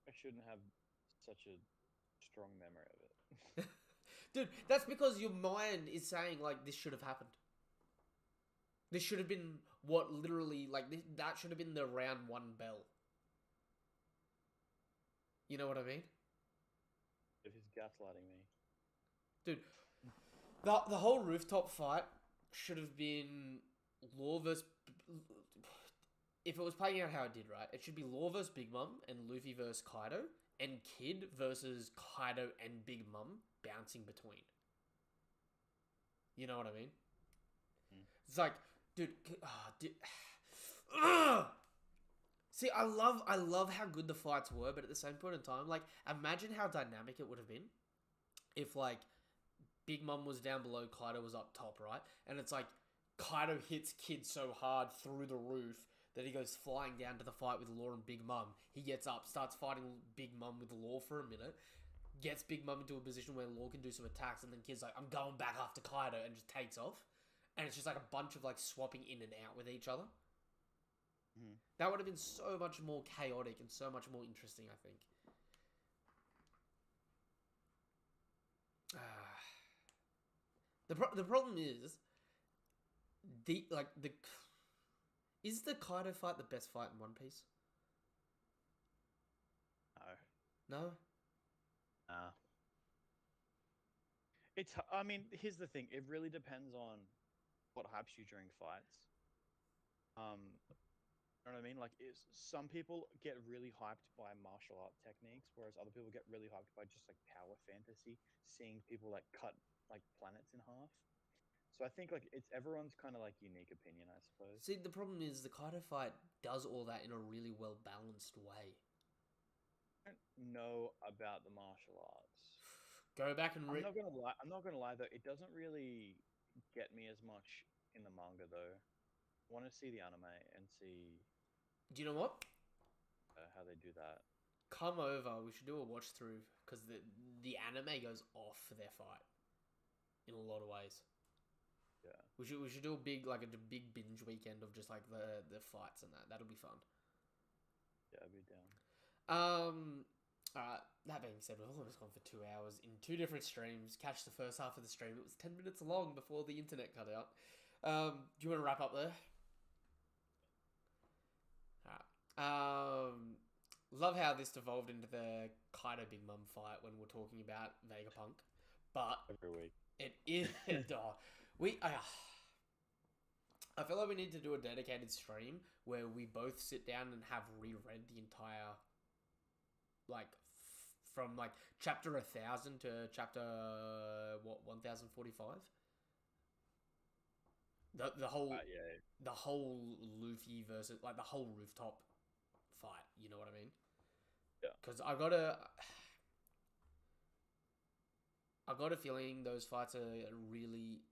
I shouldn't have such a strong memory of it. Dude, that's because your mind is saying, like, this should have happened. This should have been what literally, like, that should have been the round 1 bell. You know what I mean? If he's gaslighting me. Dude, the whole rooftop fight should have been Law versus... If it was playing out how it did, right? It should be Law versus Big Mom and Luffy versus Kaido, and Kid versus Kaido and Big Mom bouncing between. You know what I mean? It's like, dude, see, I love how good the fights were, but at the same point in time, like, imagine how dynamic it would have been if, like, Big Mom was down below, Kaido was up top, right? And it's like, Kaido hits Kid so hard through the roof that he goes flying down to the fight with Law and Big Mom. He gets up, starts fighting Big Mom with Law for a minute, gets Big Mom into a position where Law can do some attacks, and then Kid's like, I'm going back after Kaido, and just takes off. And it's just like a bunch of, like, swapping in and out with each other. That would have been so much more chaotic and so much more interesting, I think. The problem is, is the Kaido fight the best fight in One Piece? No. No? I mean, here's the thing. It really depends on what hypes you during fights. You know what I mean? Like, some people get really hyped by martial art techniques, whereas other people get really hyped by just, like, power fantasy, seeing people, like, cut, like, planets in half. So I think, like, it's everyone's kind of, like, unique opinion, I suppose. See, the problem is the Kaido fight does all that in a really well-balanced way. I don't know about the martial arts. Go back and I'm not gonna lie. I'm not gonna lie though. It doesn't really get me as much in the manga though. I want to see the anime and see Do you know what? how they do that. Come over. We should do a watch through because the anime goes off for their fight in a lot of ways. Yeah. We should do a big big binge weekend of just like the fights and that. That'll be fun. Yeah, I'd be down. That being said, we've almost gone for 2 hours in 2 different streams. Catch the first half of the stream. It was 10 minutes long before the internet cut out. Do you want to wrap up there? Love how this devolved into the Kaido Big Mom fight when we're talking about VEGAPUNK, but Every week. it is. I feel like we need to do a dedicated stream where we both sit down and have reread the entire, like, from like chapter 1000 to chapter 1045. The whole Yeah. the whole Luffy versus, like, the whole rooftop fight. You know what I mean? Yeah. Because I got a feeling those fights are really,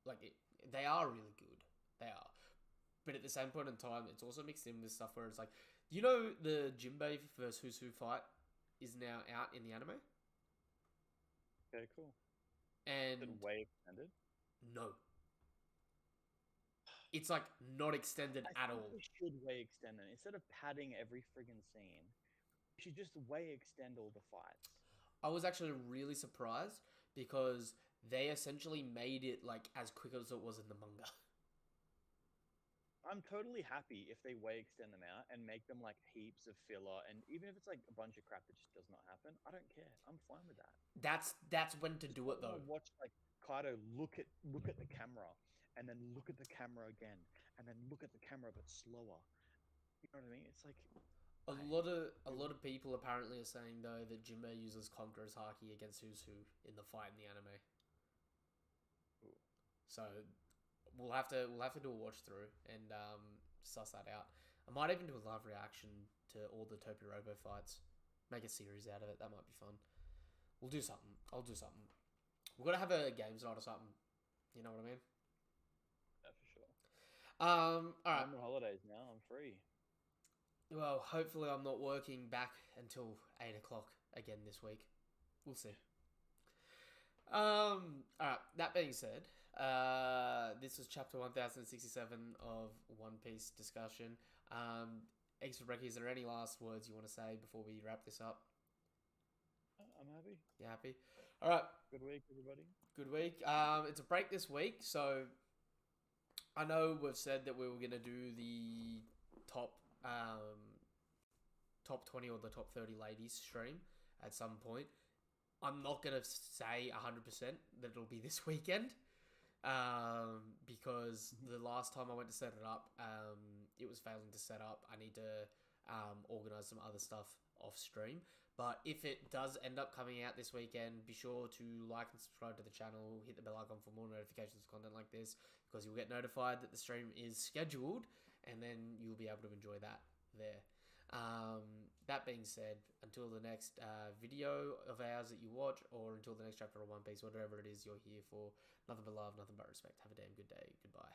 like, they are really good. They are. But at the same point in time, it's also mixed in with stuff where it's like, you know, the Jinbei versus Husu fight is now out in the anime? Okay, cool. And Is it way extended? no. It's, like, not extended at all. We should way extend it. Instead of padding every friggin' scene, we should just way extend all the fights. I was actually really surprised because they essentially made it, like, as quick as it was in the manga. I'm totally happy if they way extend them out and make them, like, heaps of filler, and even if it's like a bunch of crap that just does not happen, I don't care. I'm fine with that. That's when to do it, though. Watch, like, Kaido look at the camera, and then look at the camera again, and then look at the camera but slower. You know what I mean? It's like A lot of people apparently are saying, though, that Jinbei uses Conqueror's Haki against Husu in the fight in the anime. Ooh. So we'll have to do a watch through and suss that out. I might even do a live reaction to all the Topirobo fights. Make a series out of it. That might be fun. We'll do something. I'll do something. We've got to have a games night or something. You know what I mean? Yeah, for sure. All right. I'm on holidays now. I'm free. Well, hopefully I'm not working back until 8 o'clock again this week. We'll see. Alright, that being said, this was chapter 1067 of One Piece discussion. Extra Brecky, is there any last words you want to say before we wrap this up? I'm happy. You happy? All right. Good week, everybody. Good week. It's a break this week, so I know we've said that we were gonna do the top top 20 or the top 30 ladies stream at some point. I'm not gonna say 100% that it'll be this weekend, because the last time I went to set it up, it was failing to set up. I need to organize some other stuff off stream. But if it does end up coming out this weekend, be sure to like and subscribe to the channel, hit the bell icon for more notifications of content like this, because you'll get notified that the stream is scheduled, and then you'll be able to enjoy that there. That being said, until the next video of ours that you watch, or until the next chapter of One Piece, whatever it is you're here for, nothing but love, nothing but respect. Have a damn good day. Goodbye.